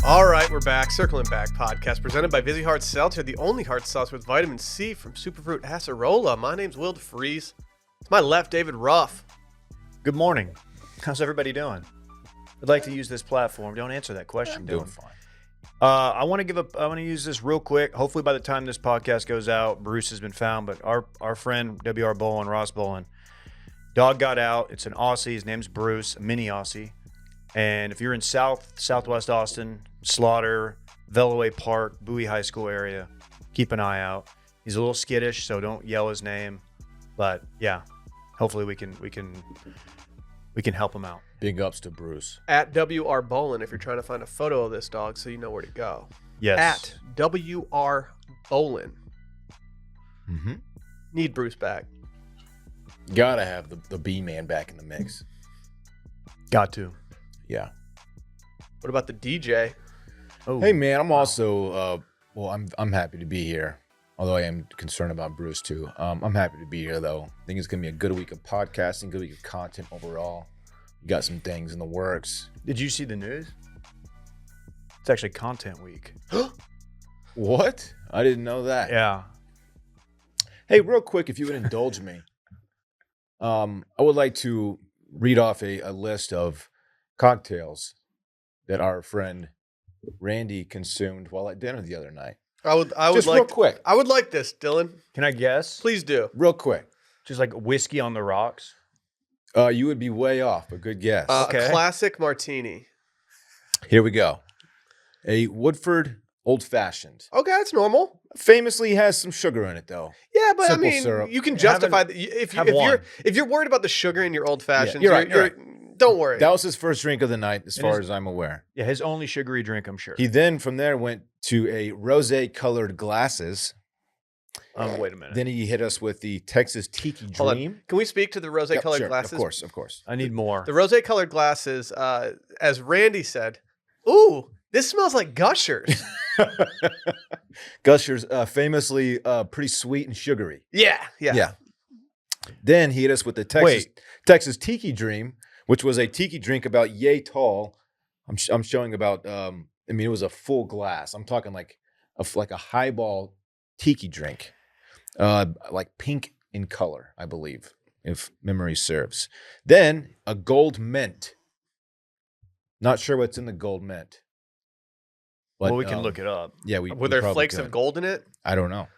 All right, we're back. Circling Back podcast presented by Vizzy Hard Seltzer, the only hard seltzer with vitamin C from Superfruit Acerola. My name's Will DeFries. To my left, David Ruff. Good morning. How's everybody doing? I'd like to use this platform. Don't answer that question. Doing fine. I want to use this real quick. Hopefully by the time this podcast goes out, Bruce has been found, but our friend W.R. Bolin, Ross Bolin, dog got out. It's an Aussie. His name's Bruce, a mini Aussie. And if you're in Southwest Austin, Slaughter, Veloway Park, Bowie High School area, keep an eye out. He's a little skittish, so don't yell his name. But yeah, hopefully we can help him out. Big ups to Bruce. At W.R. Bolin, if you're trying to find a photo of this dog so you know where to go. Yes. At W.R. Bolin. Mm-hmm. Need Bruce back. Gotta have the B-man back in the mix. Got to. Yeah. What about the DJ? Oh, Hey man, I'm also I'm happy to be here. Although I am concerned about Bruce too. I'm happy to be here though. I think it's gonna be a good week of podcasting, good week of content overall. We got some things in the works. Did you see the news? It's actually content week. What? I didn't know that. Yeah. Hey, real quick, if you would indulge me, I would like to read off a list of cocktails that our friend Randy consumed while at dinner the other night. I would Just like real quick. I would like this, Dylan. Can I guess? Please do. Real quick. Just like whiskey on the rocks. You would be way off, but good guess. Okay. A classic martini. Here we go. A Woodford Old Fashioned. Okay, that's normal. Famously has some sugar in it, though. Yeah, but Simple I mean, syrup. you can justify that if you're worried about the sugar in your old fashions. you're right. Don't worry. That was his first drink of the night, as It far is- as I'm aware. Yeah, his only sugary drink, I'm sure. He then, from there, went to a rosé-colored glasses. Wait a minute. Then he hit us with the Texas Tiki Hold on. Dream. Can we speak to the rosé-colored Sure, glasses? Of course. I need more. The rosé-colored glasses, as Randy said, ooh, this smells like Gushers. Gushers, famously pretty sweet and sugary. Yeah. Then he hit us with the Texas Tiki Dream, which was a tiki drink about yay tall. I'm showing about. It was a full glass. I'm talking like a highball tiki drink, like pink in color, I believe, if memory serves. Then a gold mint. Not sure what's in the gold mint. But, Well, we can look it up. Yeah, Were there flakes of gold in it? I don't know.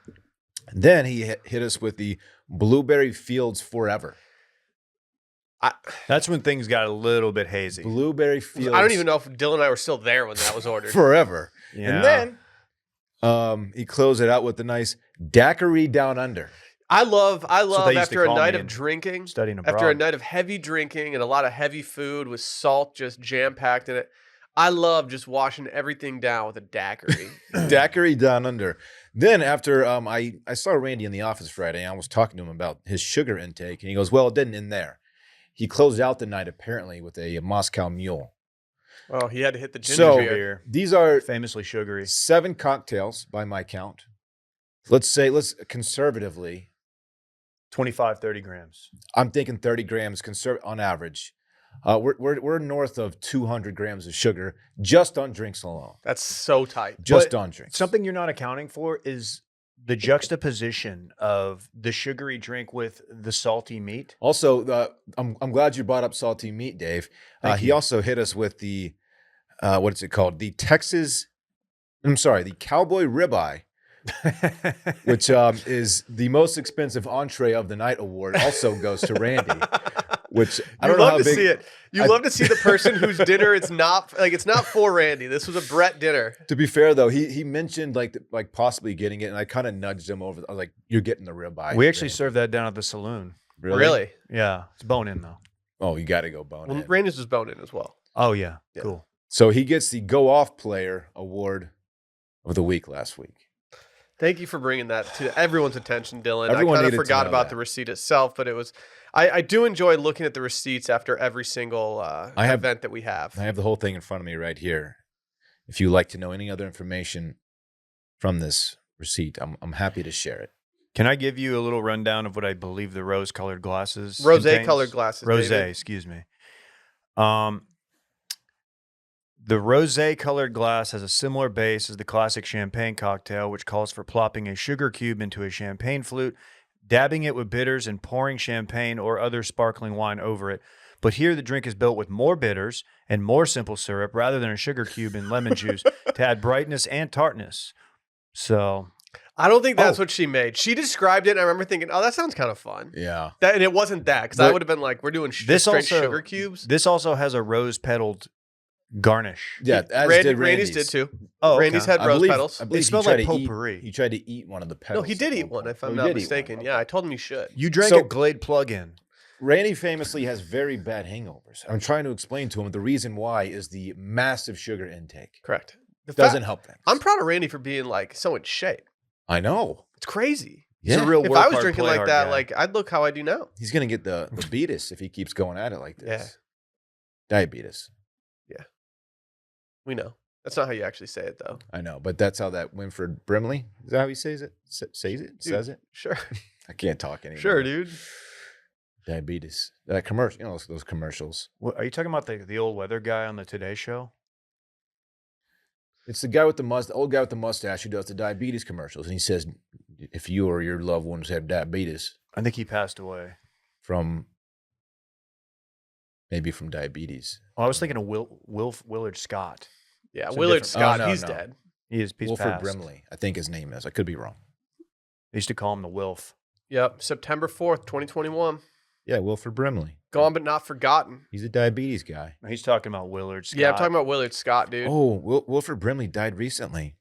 Then he hit us with the Blueberry Fields Forever. That's when things got a little bit hazy. Blueberry Fields. I don't even know if Dylan and I were still there when that was ordered. Forever. Yeah. And then he closed it out with the nice daiquiri down under. I love they used to after a call night me of in drinking, studying abroad. after a night of heavy drinking and a lot of heavy food with salt just jam-packed in it, I love just washing everything down with a daiquiri. Daiquiri down under. Then after I saw Randy in the office Friday, and I was talking to him about his sugar intake, and he goes, well, it didn't end there. He closed out the night apparently with a Moscow Mule. Oh, he had to hit the ginger So beer. these are Famously sugary. 7 cocktails by my count. Let's conservatively, 25, 30 grams. I'm thinking 30 grams on average. We're north of 200 grams of sugar just on drinks alone. That's so tight. Just But on drinks. Something you're not accounting for is the juxtaposition of the sugary drink with the salty meat. Also, I'm glad you brought up salty meat, Dave. Thank He you. also hit us with the what is it called? The cowboy ribeye, which is the most expensive entree of the night award. Also goes to Randy. Which I don't know how big. See it. You love to see the person whose dinner it's not for Randy. This was a Brett dinner. To be fair though, he mentioned like possibly getting it, and I kind of nudged him over. I was like, "You're getting the ribeye." We actually served that down at the saloon. Really? Yeah. It's bone in though. Oh, you got to go bone Well, in. Randy's was bone in as well. Oh, yeah. Yeah. Cool. So he gets the Go Off Player Award of the week last week. Thank you for bringing that to everyone's attention, Dylan. Everyone I kind of needed to forgot know about that. the receipt itself, but it was. I do enjoy looking at the receipts after every single event that we have. I have the whole thing in front of me right here. If you'd like to know any other information from this receipt, I'm happy to share it. Can I give you a little rundown of what I believe the rose-colored glasses Rosé-colored glasses, Rosé, David. excuse me. The rosé colored glass has a similar base as the classic champagne cocktail, which calls for plopping a sugar cube into a champagne flute, dabbing it with bitters, and pouring champagne or other sparkling wine over it. But here the drink is built with more bitters and more simple syrup rather than a sugar cube and lemon juice to add brightness and tartness. So I don't think that's what she made. She described it, and I remember thinking, "Oh, that sounds kind of fun." Yeah. And it wasn't that, because I would have been like, "We're doing straight sugar cubes." This also has a rose petaled garnish. Yeah, as did Randy's Randy's. did too. Oh, Randy's okay. had I rose believe- petals. I believe They smell he tried like to eat- potpourri. He tried to eat one of the No, petals. he did at eat one one, point. if I'm Oh, he not did eat one. mistaken. Okay. Yeah, I told him he should. You drank So- a Glade plug-in. Randy famously has very bad hangovers. I'm trying to explain to him the reason why is the massive sugar intake. Correct. The Doesn't help things. I'm proud of Randy for being like so in shape. I know. It's crazy. He's a real If work I was hard, drinking play like hard that, guy. like I'd look how I do now. He's gonna get the diabetes if he keeps going at it like this. Yeah. Diabetes. We know. That's not how you actually say it, though. I know, but that's how that Winford Brimley, is that how he says it? Says it? Says it? Sure. I can't talk anymore. Sure, dude. Diabetes. That commercial, you know, those commercials. What, are you talking about the old weather guy on the Today Show? It's the guy with the old guy with the mustache who does the diabetes commercials. And he says, if you or your loved ones have diabetes I think he passed away. maybe from diabetes. Oh, I was thinking of Willard Scott. Yeah, So Willard different- Scott, no, he's no. dead. He's Wilford passed. Brimley, I think his name is. I could be wrong. They used to call him the Wilf. Yep, September 4th, 2021. Yeah, Wilford Brimley. Gone but not forgotten. He's a diabetes guy. He's talking about Willard Scott. Yeah, I'm talking about Willard Scott, dude. Oh, Wilford Brimley died recently.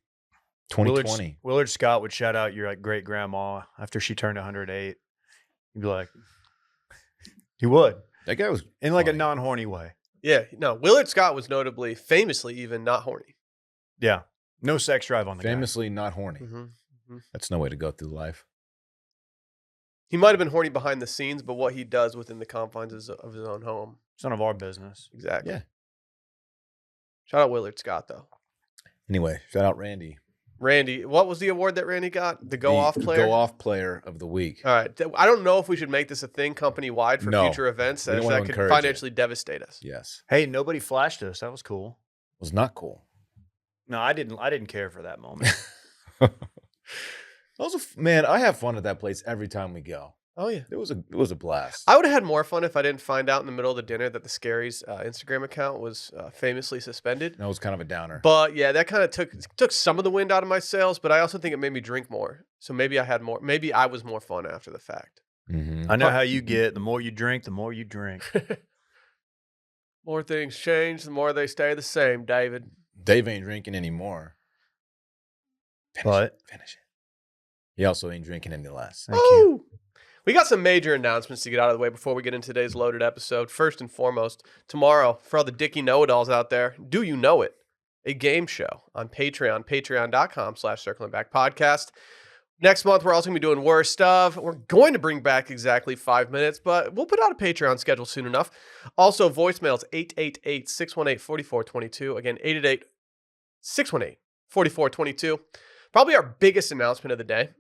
2020. Willard Scott would shout out your like great grandma after she turned 108. He'd be like, he would That guy was in like a funny. non-horny way. Yeah, no, Willard Scott was notably, famously even, not horny. Yeah, no sex drive on the guy. famously not horny. Mm-hmm. That's no way to go through life. He might have been horny behind the scenes, but what he does within the confines of his own home. It's none of our business. Exactly. Yeah. Shout out Willard Scott, though. Anyway, shout out Randy. Randy, what was the award that Randy got? The go-off player? Go-off player of the week. All right. I don't know if we should make this a thing company-wide for No. future events, We don't as wanna that could encourage it. financially devastate us. Yes. Hey, nobody flashed us. That was cool. Was not cool. No, I didn't care for that moment. Also, man, I have fun at that place every time we go. Oh, yeah. It was a blast. I would have had more fun if I didn't find out in the middle of the dinner that the Scaries Instagram account was famously suspended. That was kind of a downer. But yeah, that kind of took some of the wind out of my sails, but I also think it made me drink more. So maybe I had more, maybe I was more fun after the fact. Mhm. I know how you get. The more you drink, the more you drink. More things change, the more they stay the same, David. Dave ain't drinking anymore. But Finish it. He also ain't drinking any less. thank you. Woo! We got some major announcements to get out of the way before we get into today's loaded episode. First and foremost, tomorrow, for all the Dickie know-it-alls out there, Do You Know It? A game show on Patreon, patreon.com/circlingbackpodcast. Next month, we're also going to be doing Worst Of. We're going to bring back exactly 5 minutes, but we'll put out a Patreon schedule soon enough. Also, voicemails, 888-618-4422. Again, 888-618-4422. Probably our biggest announcement of the day.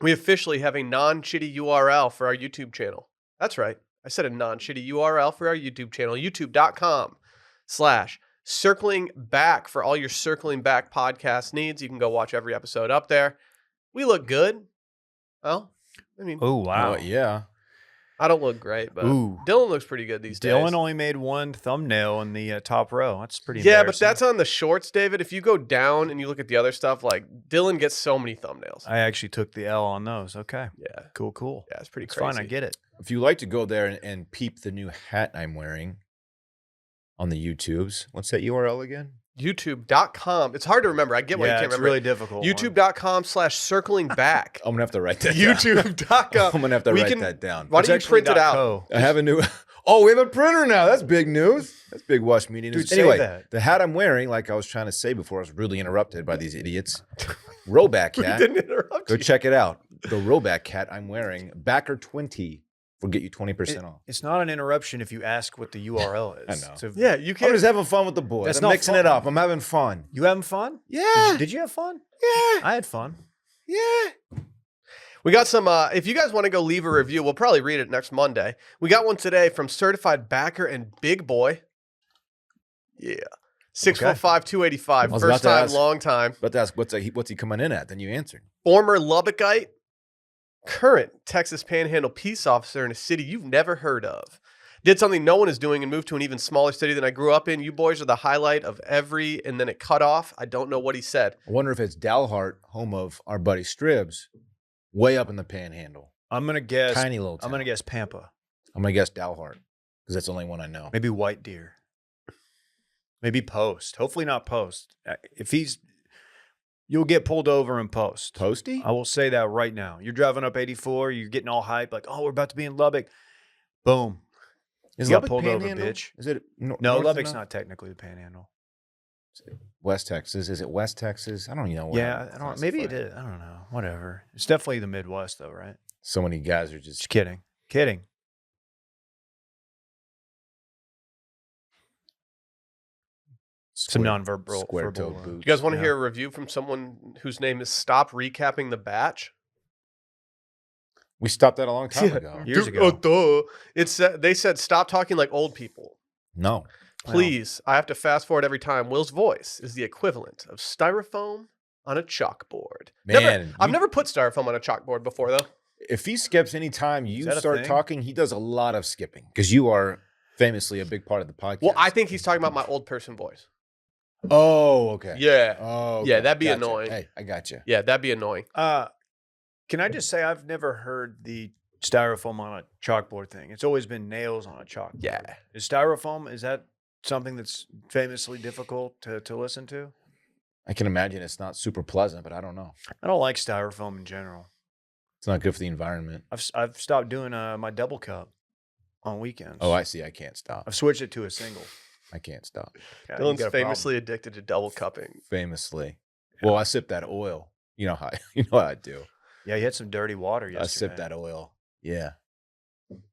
We officially have a non-shitty URL for our YouTube channel. That's right. I said a non-shitty URL for our YouTube channel, youtube.com/circling back for all your circling back podcast needs. You can go watch every episode up there. We look good. Well, I mean, Oh wow. Yeah. I don't look great, but Ooh. Dylan looks pretty good these days. Dylan only made one thumbnail in the top row. That's pretty. Yeah, but embarrassing. that's on the shorts, David. If you go down and you look at the other stuff, like Dylan gets so many thumbnails. I actually took the L on those. Okay. Yeah, Cool. yeah, it's pretty It's crazy. fine. I get it. If you like to go there and peep the new hat I'm wearing on the YouTubes, what's that URL again? YouTube.com. It's hard to remember. I get why you Yeah, can't it's remember. really difficult. one. YouTube.com/circling back. I'm gonna have to write that down. YouTube.com. I'm gonna have to We write can- that down. Why It's don't you actually print it out? .co. I have a new. Oh, we have a printer now. That's big news. That's big Wash Media news. Dude, say Anyway, that. the hat I'm wearing, like I was trying to say before, I was rudely interrupted by these idiots. Roback We hat. didn't interrupt Go you. check it out. The Roback hat I'm wearing, Backer 20 will get you 20% off. It's not an interruption if you ask what the URL is. I know. So Yeah, you I'm can't. just having fun with the boys. That's I'm not mixing fun. it up. I'm having fun. You having fun? Yeah. Did you have fun? Yeah. I had fun. Yeah. We got some, if you guys want to go leave a review, we'll probably read it next Monday. We got one today from Certified Backer and Big Boy. Yeah. 6'5", 285. I was about First to time, ask. long time. But that's what's he coming in at? Then you answered. Former Lubbockite, current Texas Panhandle peace officer in a city you've never heard of. Did something no one is doing and moved to an even smaller city than I grew up in. You boys are the highlight of every, and then it cut off. I don't know what he said. I wonder if it's Dalhart, home of our buddy Stribbs, way up in the Panhandle. I'm gonna guess. Tiny little town. I'm gonna guess Pampa. I'm gonna guess Dalhart because that's the only one I know. Maybe White Deer. Maybe Post. Hopefully not Post. If he's, you'll get pulled over in Post. Posty? I will say that right now. You're driving up 84. You're getting all hyped, like, oh, we're about to be in Lubbock. Boom. Is You got Lubbock pulled over, Panhandle? bitch. Is it No, north Lubbock's enough? not technically the Panhandle. West Texas. Is it West Texas? I don't even know. Where Yeah, I don't. Maybe it is. I don't know. Whatever. It's definitely the Midwest, though, right? So many guys are just Just kidding. Kidding. Some non-verbal. square-toed verbal, boots. You guys want to Yeah. hear a review from someone whose name is Stop Recapping the Batch? We stopped that a long time ago. Years ago. It's they said stop talking like old people. No. Please, I have to fast forward every time. Will's voice is the equivalent of styrofoam on a chalkboard. Man, I've never put styrofoam on a chalkboard before, though. If he skips any time you that a start thing? talking, he does a lot of skipping because you are famously a big part of the podcast. Well, I think he's talking about my old person voice. Oh, okay. Yeah. Oh, Yeah, okay. that'd be Gotcha. annoying. Hey, I got you. Yeah, that'd be annoying. Can I just say I've never heard the styrofoam on a chalkboard thing. It's always been nails on a chalkboard. Yeah. Is styrofoam, is that something that's famously difficult to listen to? I can imagine it's not super pleasant, but I don't know. I don't like styrofoam in general. It's not good for the environment. I've stopped doing my double cup on weekends. Oh, I see. I can't stop. I've switched it to a single. I can't stop. Yeah, you Dylan's got a problem. famously addicted to double cupping. Famously. Well, I sip that oil. You know how I do. Yeah, you had some dirty water yesterday. I sip that oil. Yeah.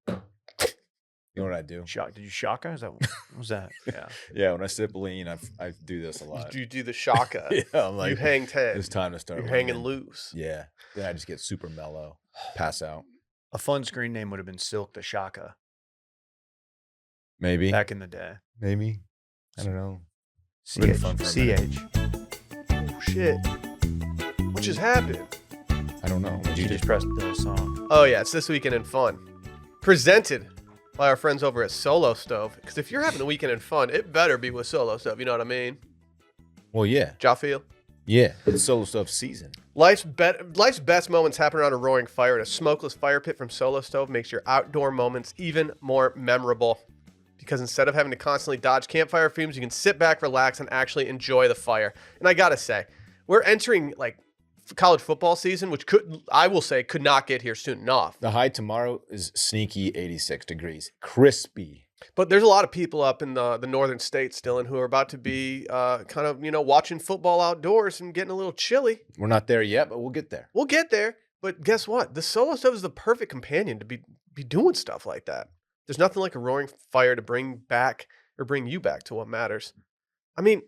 You know what I do? Did you shaka? Is that what was that? Yeah. Yeah, when I sip lean, I do this a lot. You do the shaka. Yeah, I'm like, you hang 10. it's time to start. You're hanging leaning. loose. Yeah. Then I just get super mellow, pass out. A fun screen name would have been Silk the Shaka Maybe. back in the day. Maybe. I don't know. Been fun for a CH. Oh, shit. What just happened? I don't know. What'd You you just do? pressed the song. Oh, yeah. It's This Weekend in Fun. Presented by our friends over at Solo Stove. Because if you're having a weekend in fun, it better be with Solo Stove. You know what I mean? Well, yeah. Ja feel? Yeah. It's solo stuff season. Life's best moments happen around a roaring fire, and a smokeless fire pit from Solo Stove makes your outdoor moments even more memorable. Because instead of having to constantly dodge campfire fumes, you can sit back, relax, and actually enjoy the fire. And I gotta say, we're entering like college football season, which I will say, could not get here soon enough. The high tomorrow is sneaky 86 degrees. Crispy. But there's a lot of people up in the northern states, Dylan, who are about to be kind of, watching football outdoors and getting a little chilly. We're not there yet, but we'll get there. We'll get there. But guess what? The Solo Stove is the perfect companion to be doing stuff like that. There's nothing like a roaring fire to bring you back to what matters. I mean,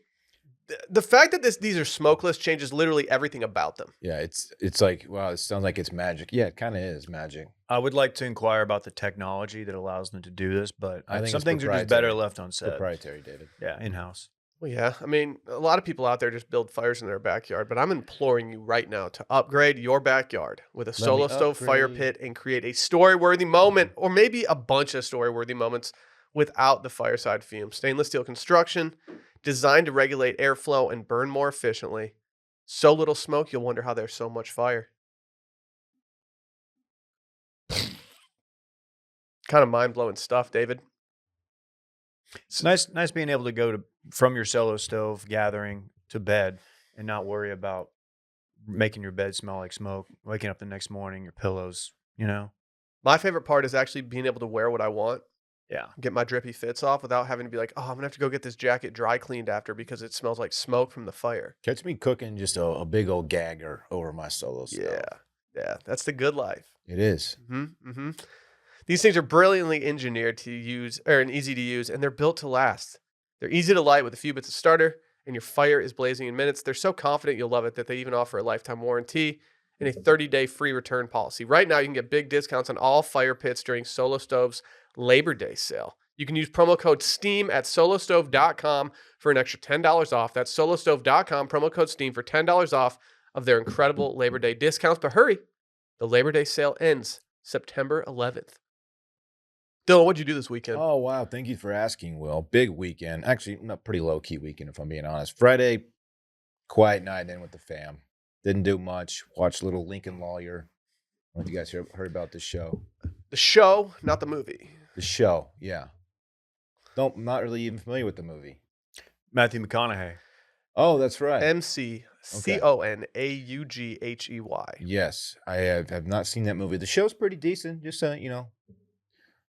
the fact that these are smokeless changes literally everything about them. Yeah, it's like, wow, it sounds like it's magic. Yeah, it kind of is magic. I would like to inquire about the technology that allows them to do this, but I think some it's things are just better proprietary. left unsaid. Proprietary, David. Yeah, in-house. Well, yeah. I mean, a lot of people out there just build fires in their backyard, but I'm imploring you right now to upgrade your backyard with a Solo Stove fire upgrade. pit and create a story-worthy moment, or maybe a bunch of story-worthy moments without the fireside fumes. Stainless steel construction, designed to regulate airflow and burn more efficiently. So little smoke, you'll wonder how there's so much fire. Kind of mind-blowing stuff, David. It's nice being able to go from your Solo Stove gathering to bed and not worry about making your bed smell like smoke, waking up the next morning, your pillows, My favorite part is actually being able to wear what I want. Yeah. Get my drippy fits off without having to be like, oh, I'm going to have to go get this jacket dry cleaned after because it smells like smoke from the fire. Catch me cooking just a big old gagger over my solo stove. Yeah. That's the good life. It is. Mm-hmm. These things are brilliantly engineered to use, and easy to use, and they're built to last. They're easy to light with a few bits of starter, and your fire is blazing in minutes. They're so confident you'll love it that they even offer a lifetime warranty and a 30-day free return policy. Right now, you can get big discounts on all fire pits during Solo Stove's Labor Day sale. You can use promo code STEAM at solostove.com for an extra $10 off. That's solostove.com, promo code STEAM for $10 off of their incredible Labor Day discounts. But hurry, the Labor Day sale ends September 11th. Dylan, what'd you do this weekend? Oh, wow. Thank you for asking, Will. Big weekend. Actually, not pretty low-key weekend, if I'm being honest. Friday, quiet night in with the fam. Didn't do much. Watched a little Lincoln Lawyer. I don't know if you guys heard about this show. The show, not the movie. The show, yeah. Not really even familiar with the movie. Matthew McConaughey. Oh, that's right. McConaughey. Yes, I have not seen that movie. The show's pretty decent. Just a,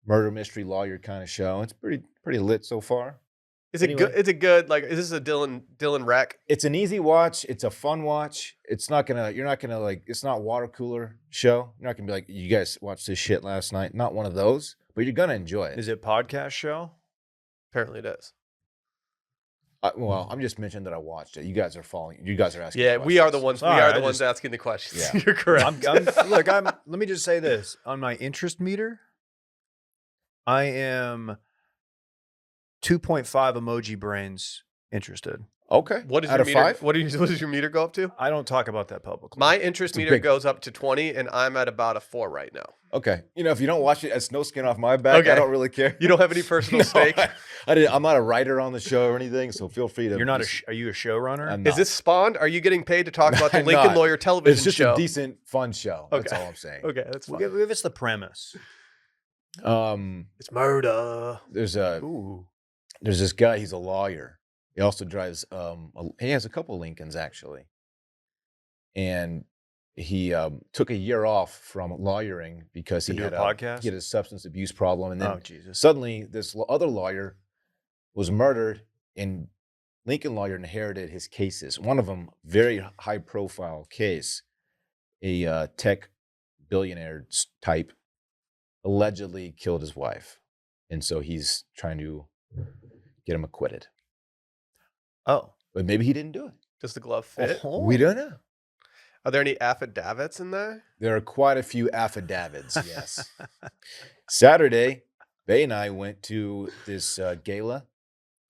murder mystery lawyer kind of show. It's pretty lit so far. Is it good? Is it good? Like, is this a Dylan wreck? It's an easy watch. It's a fun watch. It's not water cooler show. You're not gonna be like, you guys watched this shit last night. Not one of those, but you're gonna enjoy it. Is it podcast show? Apparently it is. Well, I'm just mentioning that I watched it. You guys are asking. Yeah, questions. We are the ones. We are the ones asking the questions. Yeah. You're correct. Let me just say this on my interest meter. I am 2.5 emoji brains interested. Okay. What is out your of meter? 5? What does your meter go up to? I don't talk about that publicly. My interest meter goes up to 20, and I'm at about a 4 right now. Okay. If you don't watch it, it's no skin off my back. Okay. I don't really care. You don't have any personal stake. I'm not a writer on the show or anything, so feel free to. You're not are you a showrunner? I'm not. Is this spawned? Are you getting paid to talk about the I'm Lincoln not. Lawyer television show? It's just a decent, fun show. That's all I'm saying. Okay, that's fine. Give us the premise. It's murder. There's this guy. He's a lawyer. He also drives. He has a couple Lincolns actually, and he took a year off from lawyering because he had a podcast. He had a substance abuse problem, and then Jesus. Suddenly this other lawyer was murdered, and Lincoln Lawyer inherited his cases. One of them, very high-profile case, a tech billionaire type, allegedly killed his wife, and so he's trying to get him acquitted. Oh, But maybe he didn't do it. Does the glove fit? We don't know. Are there any affidavits in there? There are quite a few affidavits, yes. Saturday, Bay and I went to this gala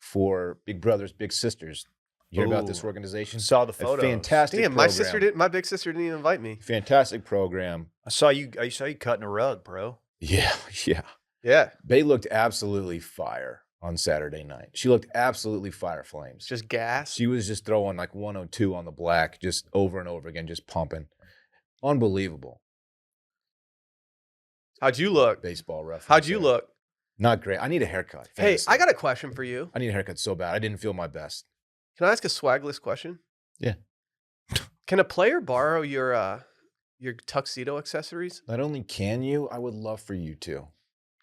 for Big Brothers, Big Sisters. You hear about this organization? Saw the A photos. fantastic Damn, program. my big sister didn't even invite me. Fantastic program. I saw you cutting a rug, bro. Yeah. Yeah, Bay looked absolutely fire on Saturday night. She looked absolutely fire flames. just gas. She was just throwing like 102 on the black, just over and over again, just pumping. Unbelievable. How'd you look? Baseball reference. How'd you there. look? Not great. I need a haircut. Hey, Fantasy. I got a question for you. I need a haircut so bad. I didn't feel my best. Can I ask a swagless question? Yeah. Can a player borrow your tuxedo accessories? Not only can you, I would love for you to.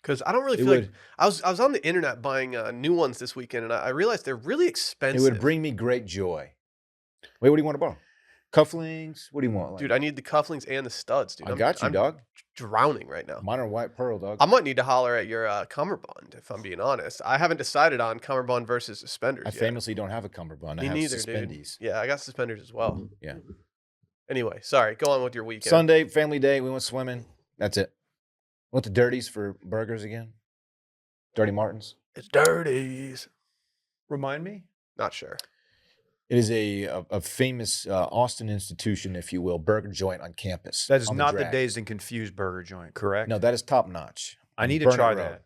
Because I don't really It feel like would- I was on the internet buying new ones this weekend, and I realized they're really expensive. It would bring me great joy. Wait, what do you want to borrow? Cufflinks? What do you want? Like, Dude, I need the cufflinks and the studs, dude. I got you, I'm dog. drowning right now. Mine are white pearl, dog. I might need to holler at your cummerbund, if I'm being honest. I haven't decided on cummerbund versus suspenders I yet. famously don't have a cummerbund. I Me have neither, suspendies. dude. Yeah, I got suspenders as well. Yeah. Anyway, sorry. Go on with your weekend. Sunday, family day. We went swimming. That's it. Went to Dirty's for burgers again. Dirty Martins. It's dirties. Remind me. Not sure. It is a famous Austin institution, if you will, burger joint on campus. That is on not the drag. Dazed and Confused burger joint, correct? No, that is top notch. I need to Burnett try Road. that.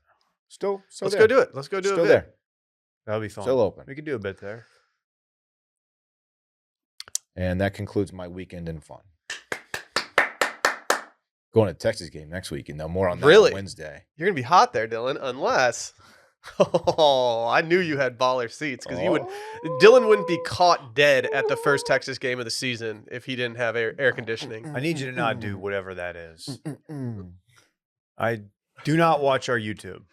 Still Let's there. go do it. Let's go do Still it. there. That'll be fun. Still open. We could do a bit there. And that concludes my weekend in fun. Going to the Texas game next week, and more on that Really? on Wednesday. You're gonna be hot there, Dylan, unless. Oh, I knew you had baller seats because you would. Dylan wouldn't be caught dead at the first Texas game of the season if he didn't have air conditioning. I need you to not do whatever that is. I do not watch our YouTube.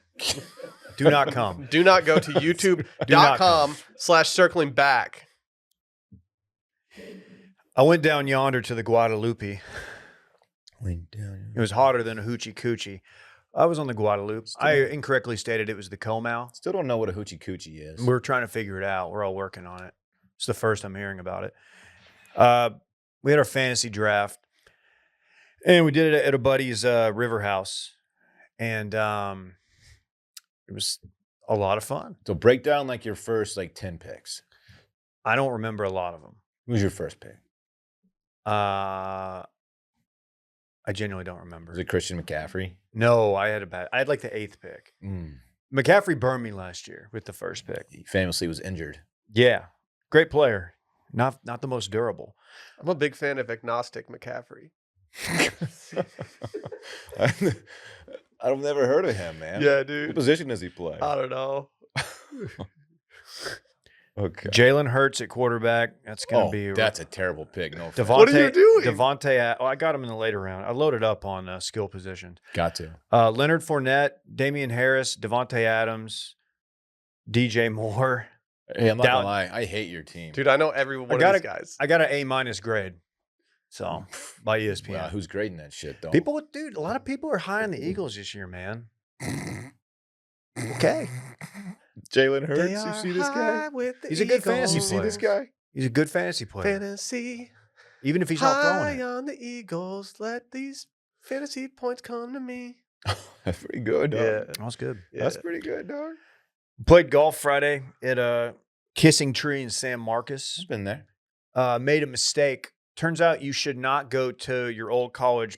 Do not come. Do not go to not youtube.com/circling back. I went down yonder to the Guadalupe. It was hotter than a hoochie coochie. I was on the Guadalupe. I incorrectly stated it was the Comau. Still don't know what a hoochie coochie is. We're trying to figure it out. We're all working on it. It's the first I'm hearing about it. We had our fantasy draft, and we did it at a buddy's river house, and it was a lot of fun. So break down like your first like 10 picks. I don't remember a lot of them. Who's your first pick? I genuinely don't remember. Was it Christian McCaffrey? No, I had like the 8th pick. McCaffrey burned me last year with the first pick. He famously was injured. Yeah, great player. Not the most durable. I'm a big fan of agnostic McCaffrey. I've never heard of him, man. Yeah, What dude. position does he play? I don't know. Okay. Jalen Hurts at quarterback. That's gonna be. That's a terrible pick. No, offense. Devontae, What are you doing? Devontae. I got him in the later round. I loaded up on skill positions. Got to. Leonard Fournette, Damian Harris, Devontae Adams, DJ Moore. Hey, I'm not gonna lie. I hate your team, Dude, I know every one of these guys. I got an A- grade. So by ESPN. Wow, who's grading that shit though? Dude, a lot of people are high on the Eagles this year, man. Okay. Jalen Hurts. You see this guy? He's a good fantasy You see this guy? He's a good fantasy player. Fantasy. Even if he's not throwing High it. on the Eagles. Let these fantasy points come to me. That's pretty good, dog. Yeah. That was good. That's pretty good, dog. Played golf Friday at Kissing Tree in San Marcos. It's been there. Made a mistake. Turns out you should not go to your old college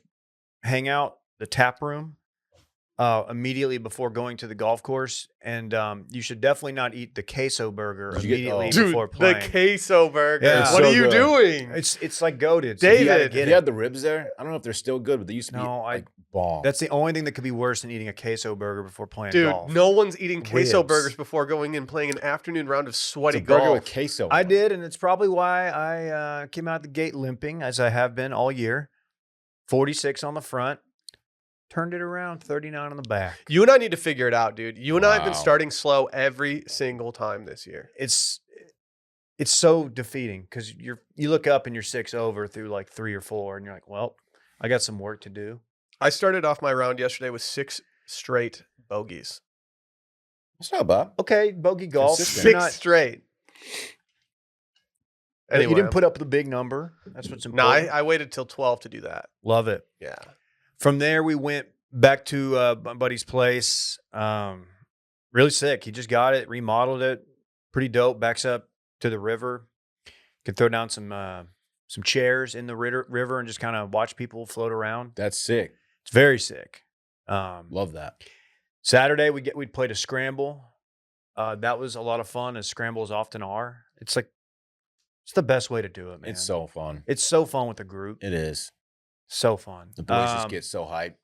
hangout, the tap room, immediately before going to the golf course. And you should definitely not eat the queso burger Did you get- immediately Dude, before playing. the queso burger. Yeah. What It's are so you good. doing? It's like goated. David, If you had the ribs there, I don't know if they're still good, but they used to be No, like bomb. That's the only thing that could be worse than eating a queso burger before playing Dude, golf. no one's eating queso Ribs. burgers before going and playing an afternoon round of It's sweaty a burger golf. with queso. I on it. did, and it's probably why I came out the gate limping, as I have been all year. 46 on the front, turned it around, 39 on the back. You and I need to figure it out, dude. You and I have been Wow. starting slow every single time this year. It's so defeating because you look up and you're 6 over through like 3 or 4, and you're like, well, I got some work to do. I started off my round yesterday with 6 straight bogeys. It's not bad. Okay, bogey golf. Consistent. You're 6 not- straight. Anyway, you didn't put up the big number. That's what's No, important. I waited till 12 to do that. Love it. Yeah. From there, we went back to my buddy's place. Really sick. He just got it, remodeled it. Pretty dope. Backs up to the river. Can throw down some chairs in the river and just kind of watch people float around. That's sick. It's very sick. Love that. Saturday we played a scramble. That was a lot of fun, as scrambles often are. It's the best way to do it, man. It's so fun. It's so fun with a group. It is. So fun. The boys just get so hyped.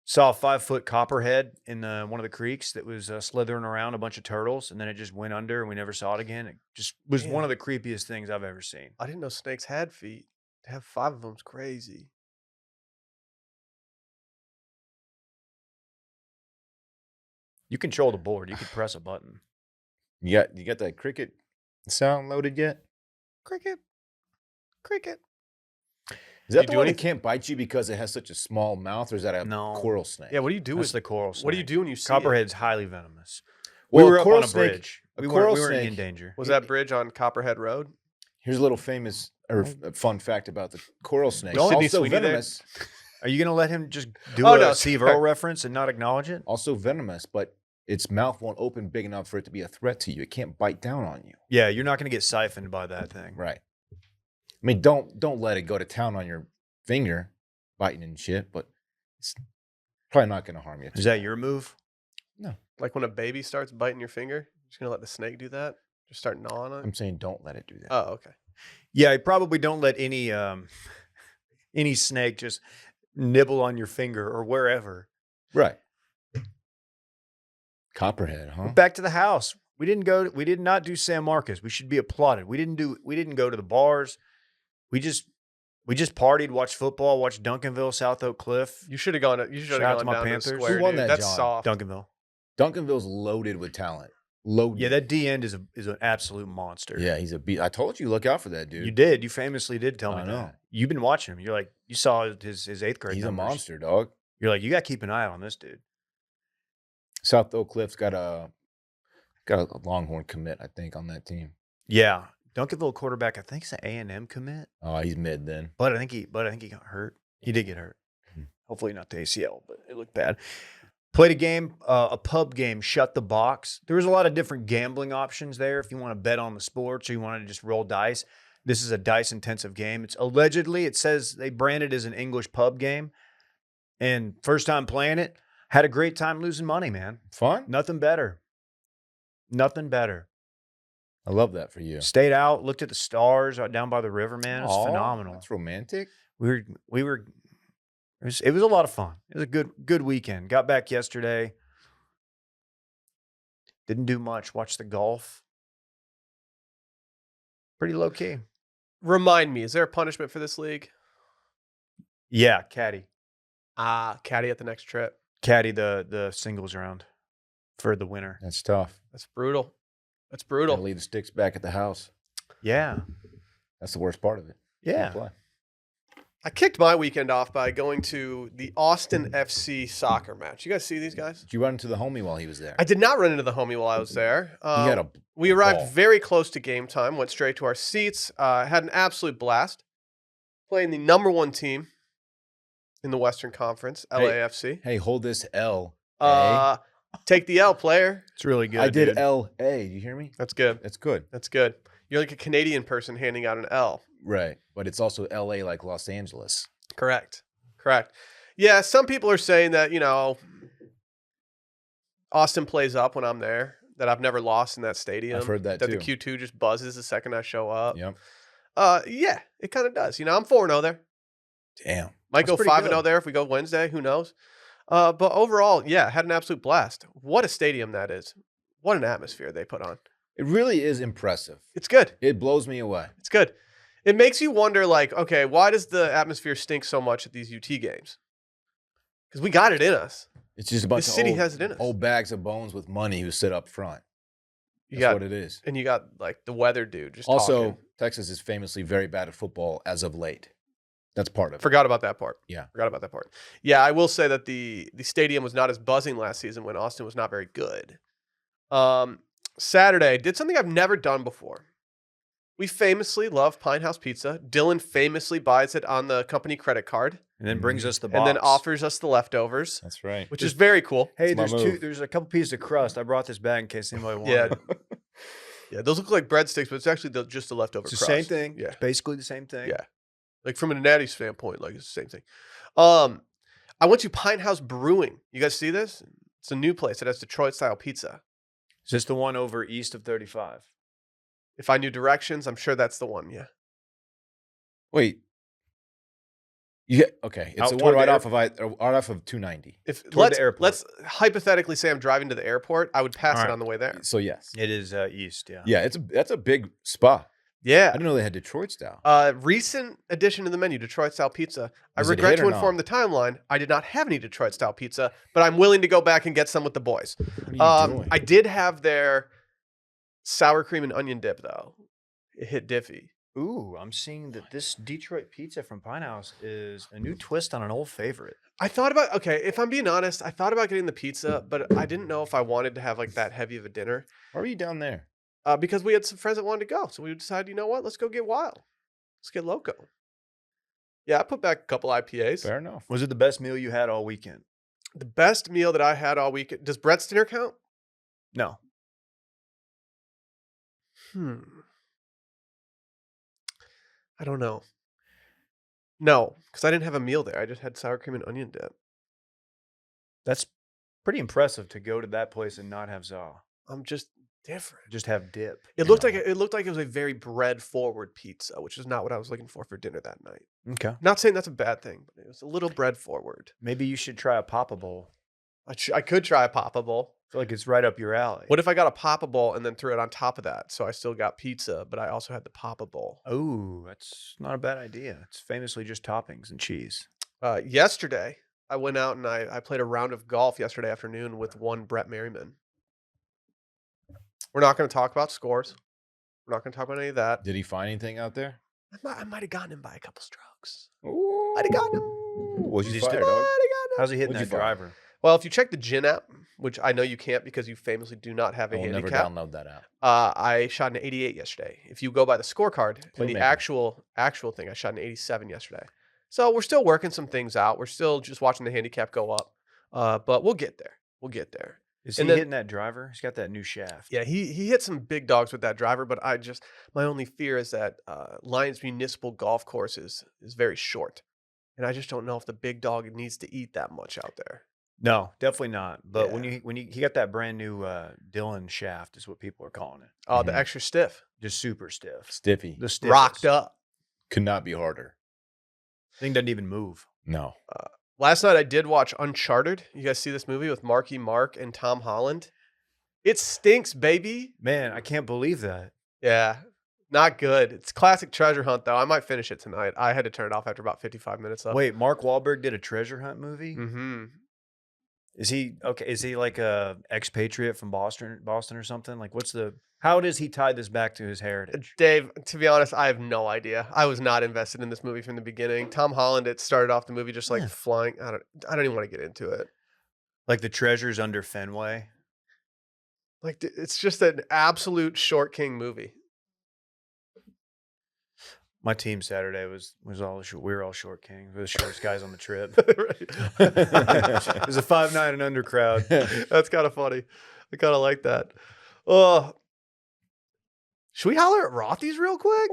Saw a 5-foot copperhead in one of the creeks that was slithering around a bunch of turtles, and then it just went under, and we never saw it again. It just was one of the creepiest things I've ever seen. I didn't know snakes had feet. To have 5 of them's crazy. You control the board. You could press a button. You got that cricket sound loaded yet? Cricket. Cricket. Is that You the do one that anything- can't bite you because it has such a small mouth, or is that a No. coral snake? Yeah, what do you do That's with the coral snake. What do you do when you see it? Copperhead's highly venomous. Well, we were a up coral on a snake- bridge. a We coral weren't in snake- danger. Was that bridge on Copperhead Road? Here's a little famous or fun fact about the coral snake. Was Sydney Also Sweeney there? venomous. Are you going to let him just do Oh, a no, Steve sorry. Earle reference and not acknowledge it? Also venomous, but its mouth won't open big enough for it to be a threat to you. It can't bite down on you. Yeah, you're not going to get siphoned by that thing. Right. I mean, don't let it go to town on your finger, biting and shit, but it's probably not going to harm you. Is that your move? Like when a baby starts biting your finger, you're just gonna let the snake do that? Just start gnawing on it? I'm saying don't let it do that. Oh, okay. Yeah, you probably don't let any snake just nibble on your finger or wherever. Right. Copperhead, huh? Back to the house. We did not do San Marcos. We should be applauded. We didn't go to the bars. We just partied, watched football, watched Duncanville, South Oak Cliff, You should have gone. You should Shout out have to gone my down to the Panthers. square. Who won dude. that, That's John? soft. Duncanville. Duncanville's loaded with talent. Loaded. Yeah, that D end is an absolute monster. Yeah, he's a beat. I told you, look out for that dude. You did. You famously did tell me I know. that. You've been watching him. You're like, you saw his 8th grade He's numbers. a monster, dog. You're like, you got to keep an eye on this dude. South Oak Cliff's got a Longhorn commit, I think, on that team. Yeah, Duncanville quarterback. I think it's an A&M commit, Oh, he's mid then. but I think he got hurt. He did get hurt. Hmm. Hopefully not the ACL, but it looked bad. Played a game, a pub game, Shut the Box. There was a lot of different gambling options there if you want to bet on the sports or you want to just roll dice. This is a dice-intensive game. It's allegedly, it says they brand it as an English pub game. And first time playing it, had a great time losing money, man. Fun? Nothing better. Nothing better. I love that for you. Stayed out, looked at the stars out down by the river, man. It was Aw, phenomenal. That's romantic. It was a lot of fun. It was a good weekend. Got back yesterday. Didn't do much. Watched the golf. Pretty low key. Remind me, is there a punishment for this league? Yeah, caddy. Caddy at the next trip. Caddy the singles round for the winner. That's tough. That's brutal. That's Gotta brutal. leave the sticks back at the house. Yeah. That's the worst part of it. Yeah. Can't play. I kicked my weekend off by going to the Austin FC soccer match. You guys see these guys? Did you run into the homie while he was there? I did not run into the homie while I was there. He had a We arrived ball. very close to game time, went straight to our seats, had an absolute blast. Playing the number one team in the Western Conference, Hey. LAFC. Hey, hold this L. Take the L, player. It's really good. I did dude. L-A. You hear me? That's good. That's good. That's good. You're like a Canadian person handing out an L. Right. But it's also L.A. like Los Angeles. Correct. Yeah, some people are saying that, Austin plays up when I'm there, that I've never lost in that stadium. I've heard that the too. Q2 just buzzes the second I show up. Yep. Yeah, it kind of does. I'm 4-0 there. Damn. Might That's go pretty 5-0 good. there if we go Wednesday. Who knows? But overall, yeah, had an absolute blast. What a stadium that is. What an atmosphere they put on. It really is impressive. It's good. It blows me away. It's good. It makes you wonder, like, okay, why does the atmosphere stink so much at these UT games? Because we got it in us. It's just a bunch The of city old, has it in us. old bags of bones with money who sit up front. You That's got, what it is. and you got like the weather dude just Also, talking. Texas is famously very bad at football as of late. That's part of it. Forgot about that part. Yeah. Forgot about that part. Yeah, I will say that the stadium was not as buzzing last season when Austin was not very good. Saturday, did something I've never done before. We famously love Pine House Pizza. Dylan famously buys it on the company credit card And then brings us the box. and then offers us the leftovers, That's right. which is very cool. Hey, It's my move. there's a couple pieces of crust. I brought this back in case anybody wants. Yeah. Yeah, those look like breadsticks, but it's actually just the leftover It's the crust. same thing. Yeah. It's basically the same thing. Yeah. Like from a natty standpoint, like it's the same thing. I went to Pine House Brewing. You guys see this? It's a new place that has Detroit style pizza. Is this the one over east of 35? If I knew directions, I'm sure that's the one. Yeah. Wait. Yeah. Okay. It's Out the toward one the right off of 290. If Toward the airport. let's hypothetically say I'm driving to the airport, I would pass All it right. on the way there. So yes. It is east, yeah. Yeah. That's a big spot. I Yeah. didn't know they had Detroit style. Recent addition to the menu, Detroit style pizza. I Was it regret hit to or inform not? the timeline, I did not have any Detroit style pizza, but I'm willing to go back and get some with the boys. What are you doing? I did have their sour cream and onion dip though. It hit diffy. Ooh, I'm seeing that this Detroit pizza from Pine House is a new twist on an old favorite. I thought about, okay, if I'm being honest, I thought about getting the pizza, but I didn't know if I wanted to have like that heavy of a dinner Why are you down there? because we had some friends that wanted to go. So we decided, you know what, let's go get wild. Let's get loco. Yeah, I put back a couple IPAs. Fair enough. Was it the best meal you had all weekend? The best meal that I had all week. Does Brett's dinner count? No. I don't know. No, because I didn't have a meal there. I just had sour cream and onion dip. That's pretty impressive to go to that place and not have za. I'm just different. Just have dip. It you looked know? like it was a very bread forward pizza, which is not what I was looking for dinner that night. Okay. Not saying that's a bad thing, but it was a little bread forward. Maybe you should try a Papa Bowl. I could try a Papa Bowl. I feel like it's right up your alley. What if I got a Papa Bowl and then threw it on top of that? So I still got pizza, but I also had the Papa Bowl. Oh, that's not a bad idea. It's famously just toppings and cheese. Yesterday, I went out and I played a round of golf yesterday afternoon with one Brett Merriman. We're not going to talk about scores. We're not going to talk about any of that. Did he find anything out there? I might have gotten him by a couple strokes. Ooh. I'd have gotten him. What'd you He's fire, good. dog? Might have gotten him. How's he hitting What'd that you find? driver? Well, if you check the Gin app, which I know you can't because you famously do not have a I will never handicap, download that app. I shot an 88 yesterday. If you go by the scorecard and the Playmaker. actual thing, I shot an 87 yesterday. So we're still working some things out. We're still just watching the handicap go up, but we'll get there. We'll get there. Is he And then- hitting that driver? He's got that new shaft. Yeah, he hit some big dogs with that driver, but my only fear is that Lions Municipal Golf Course is very short. And I just don't know if the big dog needs to eat that much out there. No, definitely not. But Yeah. when he got that brand new Dylan shaft is what people are calling it. Oh, Mhm. the extra stiff. Just super stiff. Stiffy. The stiffest. Rocked up. Could not be harder. Thing doesn't even move. No. Last night I did watch Uncharted. You guys see this movie with Marky Mark and Tom Holland? It stinks, baby. Man, I can't believe that. Yeah, not good. It's classic treasure hunt, though. I might finish it tonight. I had to turn it off after about 55 minutes. Though. Wait, Mark Wahlberg did a treasure hunt movie? Mm-hmm. Is he okay? Is he like a expatriate from Boston or something? Like, how does he tie this back to his heritage? Dave, to be honest, I have no idea. I was not invested in this movie from the beginning. Tom Holland, it started off the movie just like flying. I don't even want to get into it. Like the treasures under Fenway? Like it's just an absolute short king movie. My team Saturday was all we were all short king. We were the shortest guys on the trip. Right. It was a 5'9" and under crowd. That's kind of funny. I kind of like that. Oh, should we holler at Rothy's real quick?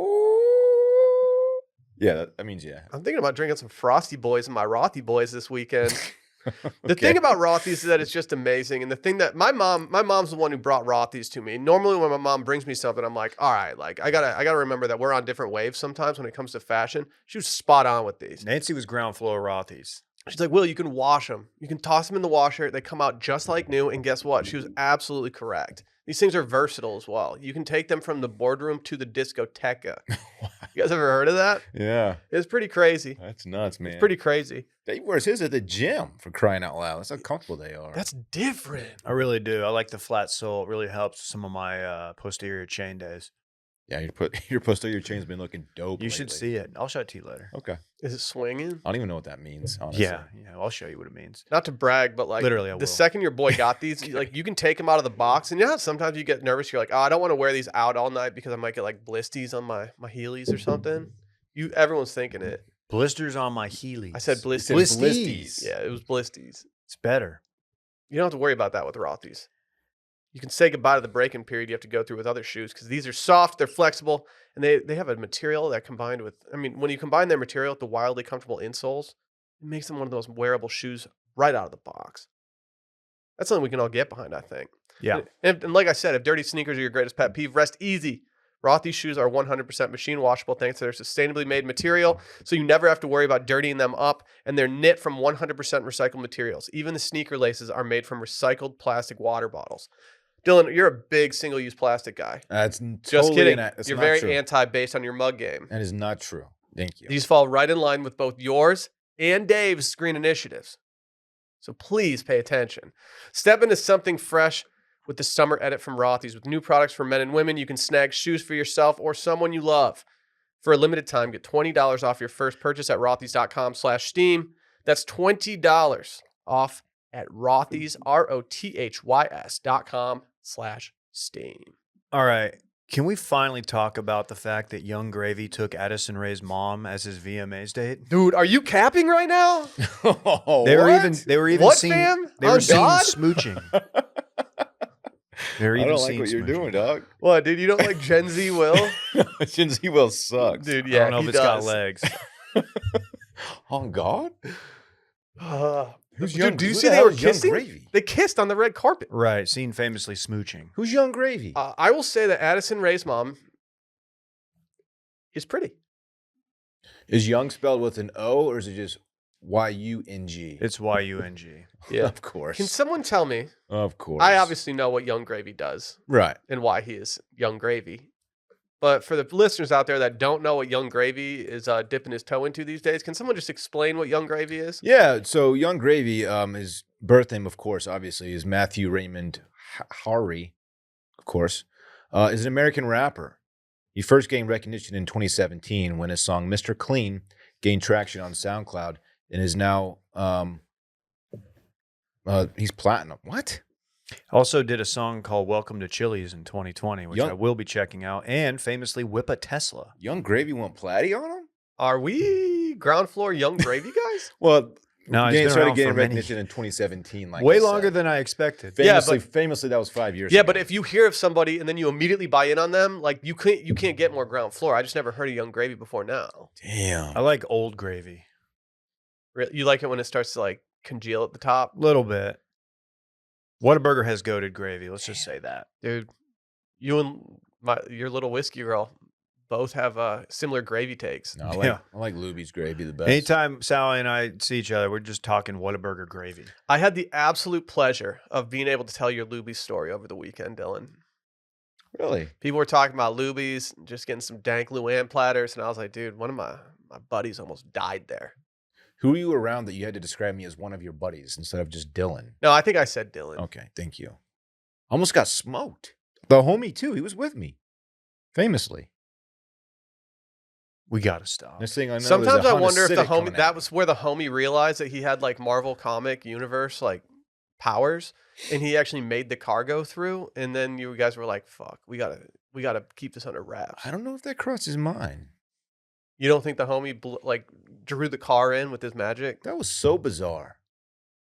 Yeah, that means yeah. I'm thinking about drinking some Frosty Boys and my Rothy Boys this weekend. The thing about Rothy's is that it's just amazing. And the thing that my mom's the one who brought Rothy's to me. Normally when my mom brings me something, I'm like, all right, like I gotta remember that we're on different waves sometimes when it comes to fashion. She was spot on with these. Nancy was ground floor Rothy's. She's like, Will, you can wash them. You can toss them in the washer. They come out just like new. And guess what? She was absolutely correct. These things are versatile as well. You can take them from the boardroom to the discoteca. You guys ever heard of that? Yeah. It's pretty crazy. That's nuts, man. It's pretty crazy. He wears his at the gym, for crying out loud. That's how comfortable they are. That's different. I really do. I like the flat sole. It really helps some of my posterior chain days. Yeah, your posterior chain's been looking dope. You should lately. see it. I'll show it to you later. Okay. Is it swinging? I don't even know what that means, honestly. Yeah, I'll show you what it means. Not to brag, but like Literally, I the will. second your boy got these, like you can take them out of the box. And you know how sometimes you get nervous. You're like, oh, I don't want to wear these out all night because I might get like blisties on my Heelys or something. Everyone's thinking it. Blisters on my Heelys. I said Said blisties. blisties. Yeah, it was blisties. It's better. You don't have to worry about that with Rothy's. You can say goodbye to the break-in period you have to go through with other shoes because these are soft, they're flexible, and they have a material that combined with, when you combine their material with the wildly comfortable insoles, it makes them one of the most wearable shoes right out of the box. That's something we can all get behind, I think. Yeah. And like I said, if dirty sneakers are your greatest pet peeve, rest easy. Rothy's shoes are 100% machine washable thanks to their sustainably made material, so you never have to worry about dirtying them up, and they're knit from 100% recycled materials. Even the sneaker laces are made from recycled plastic water bottles. Dylan, you're a big single-use plastic guy. That's Just totally kidding. that's You're not very true. anti based on your mug game. That is not true. Thank you. These fall right in line with both yours and Dave's green initiatives. So please pay attention. Step into something fresh with the summer edit from Rothy's. With new products for men and women, you can snag shoes for yourself or someone you love. For a limited time, get $20 off your first purchase at rothys.com/steam. That's $20 off at Rothys, ROTHYS.com/steam. All right. Can we finally talk about the fact that Young Gravy took Addison Rae's mom as his VMAs date? Dude, are you capping right now? They were even What, seen fam? they were Oh, seen God? smooching. They were I even don't like seen what you're smooching. doing, dog. What, dude? You don't like Gen Z Will? Gen Z Will sucks. Dude, I yeah, don't know he if it's got does. legs. On God? Who's Dude, Young? do you who see the they hell were is Young kissing? Gravy? They kissed on the red carpet. Right, seen famously smooching. Who's Young Gravy? I will say that Addison Rae's mom is pretty. Is Young spelled with an O or is it just Y-U-N-G? It's YUNG. Yeah. Of course. Can someone tell me? Of course. I obviously know what Young Gravy does Right. and why he is Young Gravy. But for the listeners out there that don't know what Young Gravy is dipping his toe into these days, can someone just explain what Young Gravy is? Yeah, so Young Gravy, his birth name, of course, obviously, is Matthew Raymond Hari, of course, is an American rapper. He first gained recognition in 2017 when his song Mr. Clean gained traction on SoundCloud and is now, he's platinum. What? Also did a song called Welcome to Chili's in 2020, which Young- I will be checking out, and famously whip a Tesla. Young Gravy went platty on him? Are we ground floor Young Gravy guys? Well, No, he's been started around getting for many, recognition in 2017. Like way I longer said. than I expected. Famously, that was 5 years Yeah, ago. but if you hear of somebody and then you immediately buy in on them, like you can't get more ground floor. I just never heard of Young Gravy before now. Damn. I like old gravy. You like it when it starts to like congeal at the top, A little bit. Whataburger has goated gravy. Let's just say that. dude. You and your little whiskey girl both have similar gravy takes. No, I like Luby's gravy the best. Anytime Sally and I see each other, we're just talking Whataburger gravy. I had the absolute pleasure of being able to tell your Luby's story over the weekend, Dylan. Really? People were talking about Luby's, just getting some dank Luann platters, and I was like, dude, one of my buddies almost died there. Who were you around that you had to describe me as one of your buddies instead of just Dylan? No, I think I said Dylan. Okay, thank you. Almost got smoked. The homie too. He was with me, famously. We gotta stop. Next thing I know, Sometimes I wonder if the Civic homie coming that at was where the homie realized that he had like Marvel comic universe like powers, and he actually made the car go through. And then you guys were like, "Fuck, we gotta keep this under wraps." I don't know if that crossed his mind. You don't think the homie like drew the car in with his magic? That was so bizarre.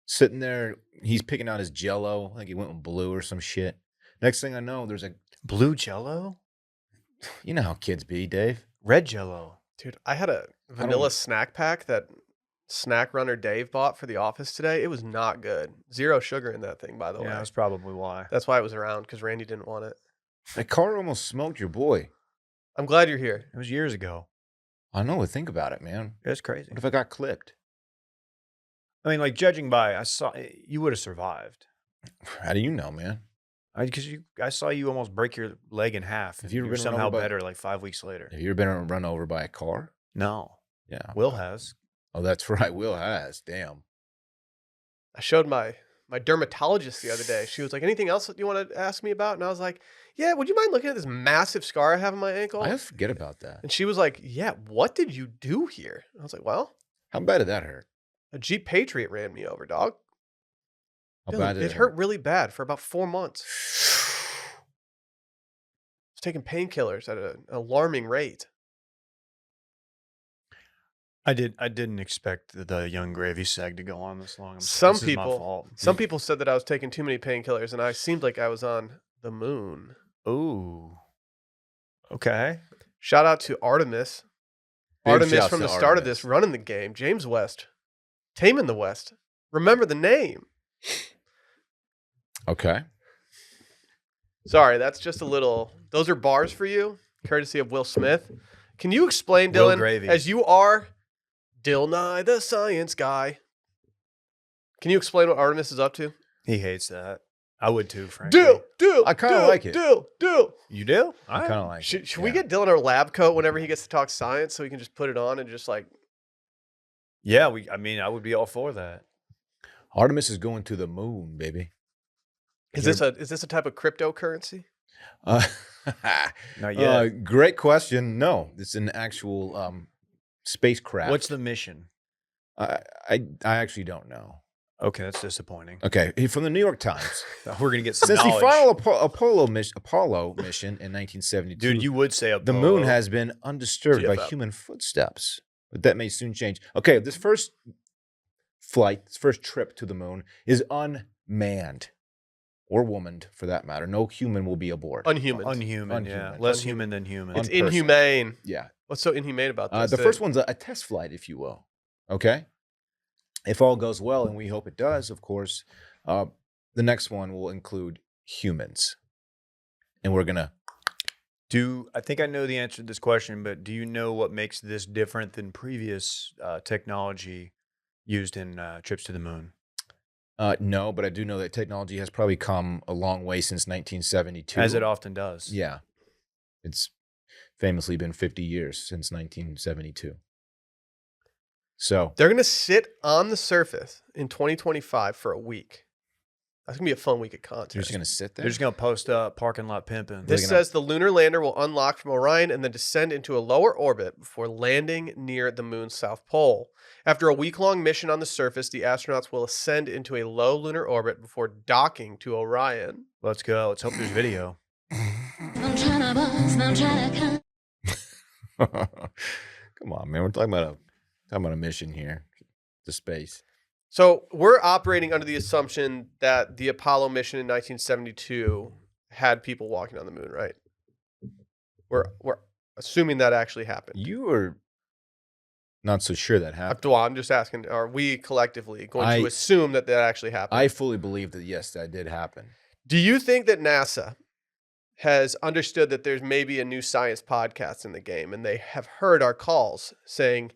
Sitting there, he's picking out his Jello. I think he went with blue or some shit. Next thing I know, there's a Blue Jello, you know how kids be, Dave. red Jello. Dude, I had a vanilla snack pack that snack runner Dave bought for the office today. It was not good. 0 sugar in that thing, by the way. Yeah, that's probably why. That's why it was around, because Randy didn't want it. The car almost smoked your boy. I'm glad you're here. It was years ago. I know. Think about it, man. It's crazy. What if I got clipped? I mean, like judging by, I saw you would have survived. How do you know, man? Because I saw you almost break your leg in half. Have you ever were been run somehow over by- better like 5 weeks later? Have you ever been run over by a car? No, Yeah. Will has. Oh, that's right. Will has. Damn. I showed my dermatologist the other day. She was like, anything else that you want to ask me about? And I was like, yeah, would you mind looking at this massive scar I have on my ankle? I forget about that. And she was like, yeah, what did you do here? I was like, well, How bad did that hurt? a Jeep Patriot ran me over, dog. How Dylan, bad did it hurt really bad for about 4 months. I was taking painkillers at an alarming rate. I didn't expect the Young Gravy seg to go on this long. Some this is my people- fault. Some people said that I was taking too many painkillers, and I seemed like I was on the moon. Ooh. Okay. Shout out to Artemis. Big Artemis shouts from to the start of Artemis. this, running the game. James West. Taming the West. Remember the name. Okay. Sorry, that's just a little. Those are bars for you, courtesy of Will Smith. Can you explain, Will Dylan, Gravy. as you are Dill Nye the Science Guy? Can you explain what Artemis is up to? He hates that. I would too, frankly. Dill. I kinda like it. Dill. You do? I kind of like Should it. we Yeah. get Dylan our lab coat whenever he gets to talk science so he can just put it on and just like. Yeah, I would be all for that. Artemis is going to the moon, baby. Is this a type of cryptocurrency? Not yet. Great question. No, it's an actual spacecraft. What's the mission? I actually don't know. Okay, that's disappointing. Okay, from the New York Times. We're gonna get some Since the knowledge. final Apollo mission in 1972, Dude, you would say the moon has been undisturbed by GFF. human footsteps. But that may soon change. Okay, this first trip to the moon is unmanned. Or womaned, for that matter. No human will be aboard. Unhuman. Unhuman, yeah. Unhuman. Less Unhuman. human than human. It's Unpersonal. inhumane. Yeah. What's so inhumane about this? The first one's a test flight, if you will. Okay? If all goes well, and we hope it does, of course, the next one will include humans. And we're going to... I think I know the answer to this question, but do you know what makes this different than previous technology used in trips to the moon? No, but I do know that technology has probably come a long way since 1972. As it often does. Yeah. It's famously been 50 years since 1972. So They're going to sit on the surface in 2025 for a week. That's going to be a fun week of content. you're just going to sit there? They're just going to post up parking lot pimping. This They're gonna- says the lunar lander will unlock from Orion and then descend into a lower orbit before landing near the moon's south pole. After a week-long mission on the surface, the astronauts will ascend into a low lunar orbit before docking to Orion. Let's go. Let's hope there's video. I'm tryna buzz, I'm tryna come. Come on, man. We're talking about a mission here. To space. So we're operating under the assumption that the Apollo mission in 1972 had people walking on the moon, right? We're assuming that actually happened. You are not so sure that happened. Well, I'm just asking, are we collectively going to I- assume that actually happened? I fully believe that, yes, that did happen. Do you think that NASA has understood that there's maybe a new science podcast in the game and they have heard our calls saying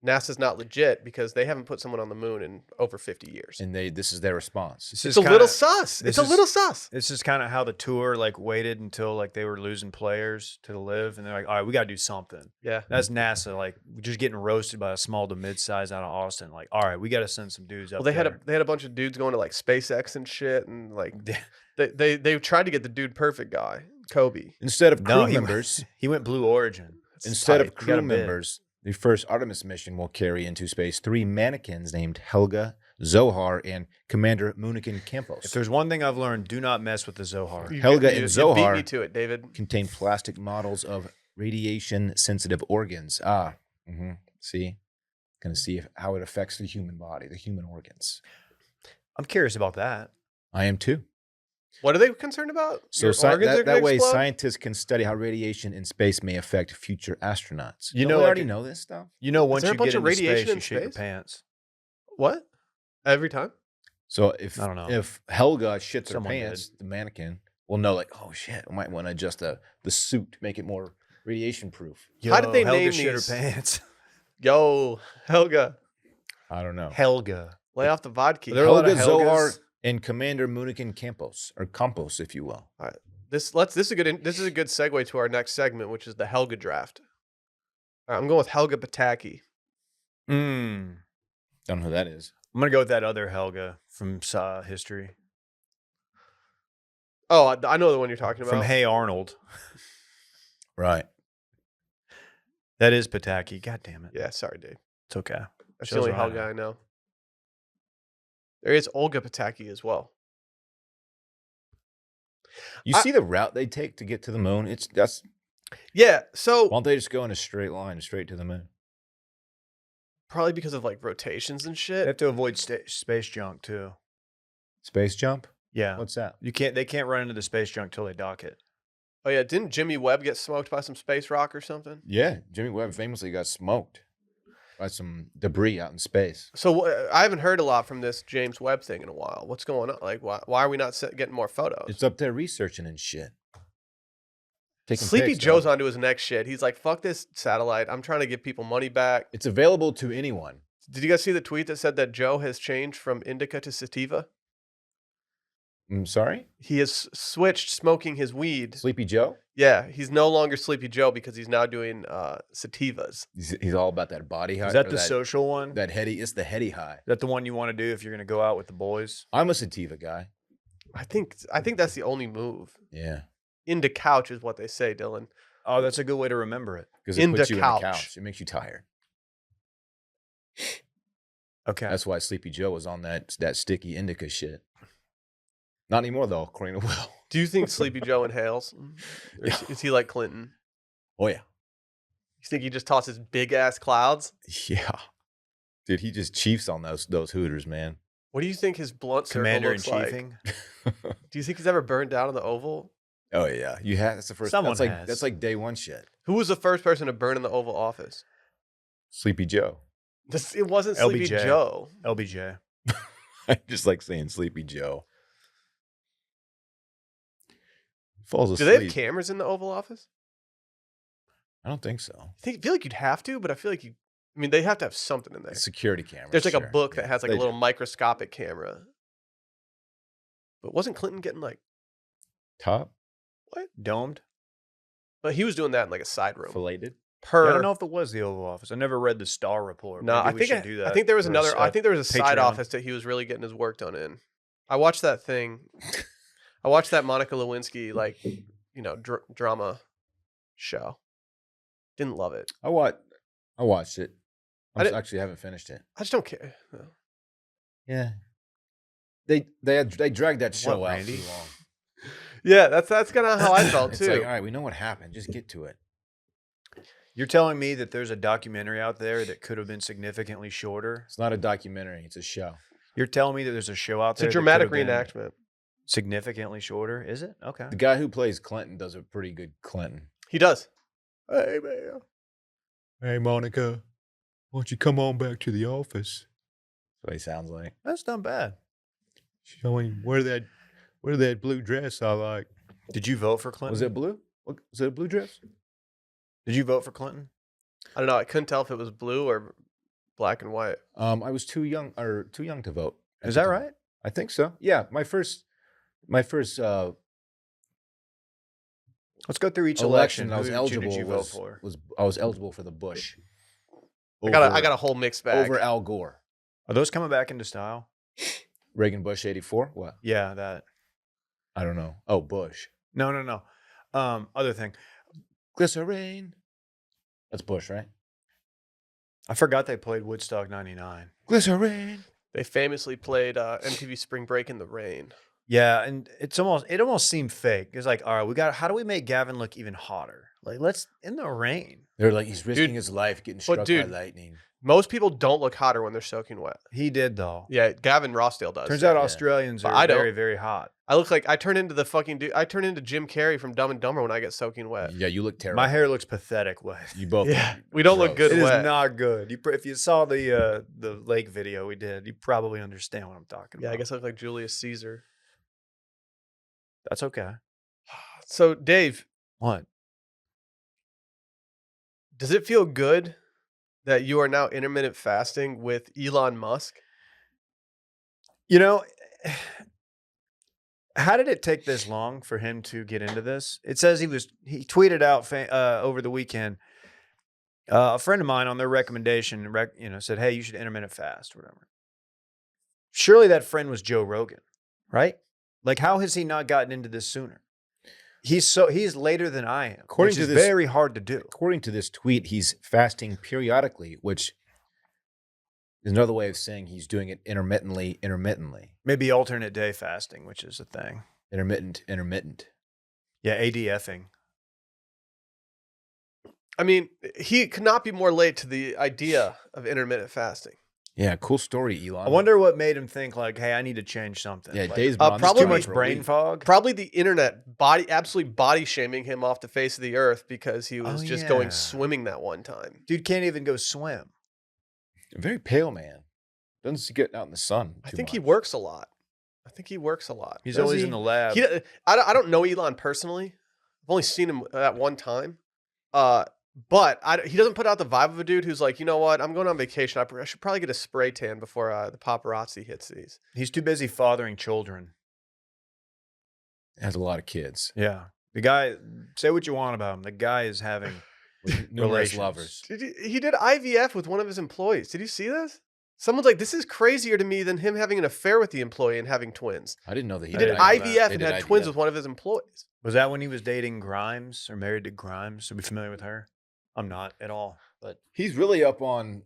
NASA's not legit because they haven't put someone on the moon in over 50 years? And this is their response. It's a little sus. It's a little sus. This is kind of how the tour like waited until like they were losing players to live, and they're like, all right, we got to do something. Yeah. That's NASA, like just getting roasted by a small to mid-size out of Austin. Like, all right, we got to send some dudes up. Well, they there. had a bunch of dudes going to like SpaceX and shit, and like they tried to get the dude perfect guy, Kobe. Instead of crew he members, he went Blue Origin. instead of tight. He got crew a bid. members, the first Artemis mission will carry into space 3 mannequins named Helga, Zohar, and Commander Munikin If Campos. there's one thing I've learned, do not mess with the Zohar. Helga and You Zohar beat me to it, David. contain plastic models of radiation-sensitive organs. See? Going to see how it affects the human body, the human organs. I'm curious about that. I am too. What are they concerned about? So Your organs are that gonna way, explode? scientists can study how radiation in space may affect future astronauts. You Don't know, we like already it- know this stuff? You know, once there a you bunch get of into radiation space, you in shit your space? pants. What? Every time? So if I don't know. if Helga shits her Someone pants, the mannequin will know, like, oh shit, I might want to adjust the suit, make it more radiation proof. How did they Helga name shit these? her pants? Yo, Helga, I don't know. Helga. lay off the vodka. There are a lot Helga, of Zohar, Helgas. and Commander Munikin Campos, or Campos, if you will. This is a good segue to our next segment, which is the Helga draft. All right, I'm going with Helga Pataki. Mm. Don't know who that is. I'm gonna go with that other Helga from history. Oh, I know the one you're talking about. From Hey Arnold. Right. That is Pataki. God damn it. Yeah, sorry, Dave. It's okay. That's the Shows only what I Helga I know. There is Olga Pataki as well. You see the route they take to get to the moon? Yeah, so Why don't they just go in a straight line straight to the moon? probably because of like rotations and They shit. have to avoid space junk too. Space jump? Yeah. What's that? They can't run into the space junk till they dock it. Oh yeah, didn't Jimmy Webb get smoked by some space rock or something? Yeah, Jimmy Webb famously got smoked by some debris out in space. So I haven't heard a lot from this James Webb thing in a while. What's going on? Like, why are we not getting more photos? It's up there researching and shit. Taking Sleepy pics, Joe's dog. onto his next shit. He's like, fuck this satellite. I'm trying to give people money back. It's available to anyone. Did you guys see the tweet that said that Joe has changed from indica to sativa? I'm sorry? He has switched smoking his weed. Sleepy Joe? Yeah, he's no longer Sleepy Joe because he's now doing sativas. He's all about that body high. Is that or the social one? That heady, it's the heady high. Is that the one you want to do if you're going to go out with the boys? I'm a sativa guy. I think that's the only move. Yeah. Into couch is what they say, Dylan. Oh, that's a good way to remember it. Because it Into puts you in couch. the couch. It makes you tired. Okay. That's why Sleepy Joe was on that sticky indica shit. Not anymore, though, according to Will. Do you think Sleepy Joe inhales? Or is he like Clinton? Oh, yeah. You think he just tosses big ass clouds? Yeah. Dude, he just chiefs on those Hooters, man. What do you think his blunt circle Commander in looks like? chiefing. Do you think he's ever burned down in the Oval? Oh, yeah. You have. That's the first. Someone that's has. That's like day one shit. Who was the first person to burn in the Oval Office? Sleepy Joe. It wasn't Sleepy LBJ. Joe. LBJ. I just like saying Sleepy Joe. Falls Do asleep. they have cameras in the Oval Office? I don't think so. I feel like you'd have to, but I feel like they have to have something in there. Security cameras. There's like a sure. book Yeah, that has like they a little do. microscopic camera. But wasn't Clinton getting like top Domed. but he was doing that in like a side room. filleted. Per Yeah, I don't know if it was the Oval Office. I never read the Star Report. No, Maybe I we think should do that. I think there was for another. I think there was a side Patreon. office that he was really getting his work done in. I watched that thing. I watched that Monica Lewinsky drama show. Didn't love it. I watched it. I I didn't- actually haven't finished it. I just don't care. Yeah. They dragged that show What, out Randy? too long. Yeah, that's kind of how I felt It's too. like, all right, we know what happened. Just get to it. You're telling me that there's a documentary out there that could have been significantly shorter? It's not a documentary. It's a show. You're telling me that there's a show out It's there a dramatic that could have reenactment. been significantly shorter? Is it? Okay. The guy who plays Clinton does a pretty good Clinton. He does. Hey, man. Hey, Monica, why don't you come on back to the office? That's what he sounds like. That's not bad. Show me wear that blue dress I like. Did you vote for Clinton? Was it blue? Was it a blue dress? Did you vote for Clinton? I don't know. I couldn't tell if it was blue or black and white. I was too young to vote. at Is the that time. right? I think so. Yeah, my first Let's go through each election election. I was Who eligible did you vote for? I was eligible for the Bush. I got a whole mixed bag. over Al Gore. Are those coming back into style? Reagan Bush 84. What? Yeah, that. I don't know. Oh, Bush. No. Other thing. Glycerine. That's Bush, right? I forgot they played Woodstock 99. Glycerine. They famously played MTV Spring Break in the rain. Yeah, and it almost seemed fake. It's like, all right, how do we make Gavin look even hotter? Like, let's in the rain. They're like, he's risking Dude, his life getting struck by dude, lightning. Most people don't look hotter when they're soaking wet. He did though. Yeah, Gavin Rossdale does. Turns out yeah. Australians But are I don't. very, very hot. I look like I turn into the fucking dude. I turn into Jim Carrey from Dumb and Dumber when I get soaking wet. Yeah, you look terrible. My hair looks pathetic wet. You both. Yeah, we don't look gross. good It is wet. not good. If you saw the lake video we did, you probably understand what I'm talking Yeah, about. I guess I look like Julius Caesar. That's okay. So, Dave, What? does it feel good that you are now intermittent fasting with Elon Musk? You know, how did it take this long for him to get into this? It says he tweeted out over the weekend. A friend of mine on their recommendation, said, "Hey, you should intermittent fast, or whatever." Surely that friend was Joe Rogan, right? Like, how has he not gotten into this sooner? He's later than I am, According which to is this- very hard to do. According to this tweet, he's fasting periodically, which is another way of saying he's doing it intermittently. Maybe alternate day fasting, which is a thing. Intermittent. Yeah, ADFing. I mean, he could not be more late to the idea of intermittent fasting. Yeah, cool story, Elon. I wonder what made him think like, "Hey, I need to change something." Yeah, Like, Dave's been on this probably too journey much for a brain week. fog. Probably the internet absolutely body shaming him off the face of the earth because he was just going yeah. swimming that one time. Dude can't even go swim. A very pale man. Doesn't get out in the sun. I too think he much. works a lot. He's Does always he? in the lab. I don't know Elon personally. I've only seen him at one time. But he doesn't put out the vibe of a dude who's like, you know what? I'm going on vacation. I should probably get a spray tan before the paparazzi hits these. He's too busy fathering children. Has a lot of kids. Yeah. The guy, say what you want about him. The guy is having Numerous relations. lovers. He did IVF with one of his employees. Did you see this? Someone's like, this is crazier to me than him having an affair with the employee and having twins. I didn't know that He did didn't know IVF They and did had twins IVF. with one of his employees. Was that when he was dating Grimes or married to Grimes? Are we familiar with her? I'm not at all. But He's really up on.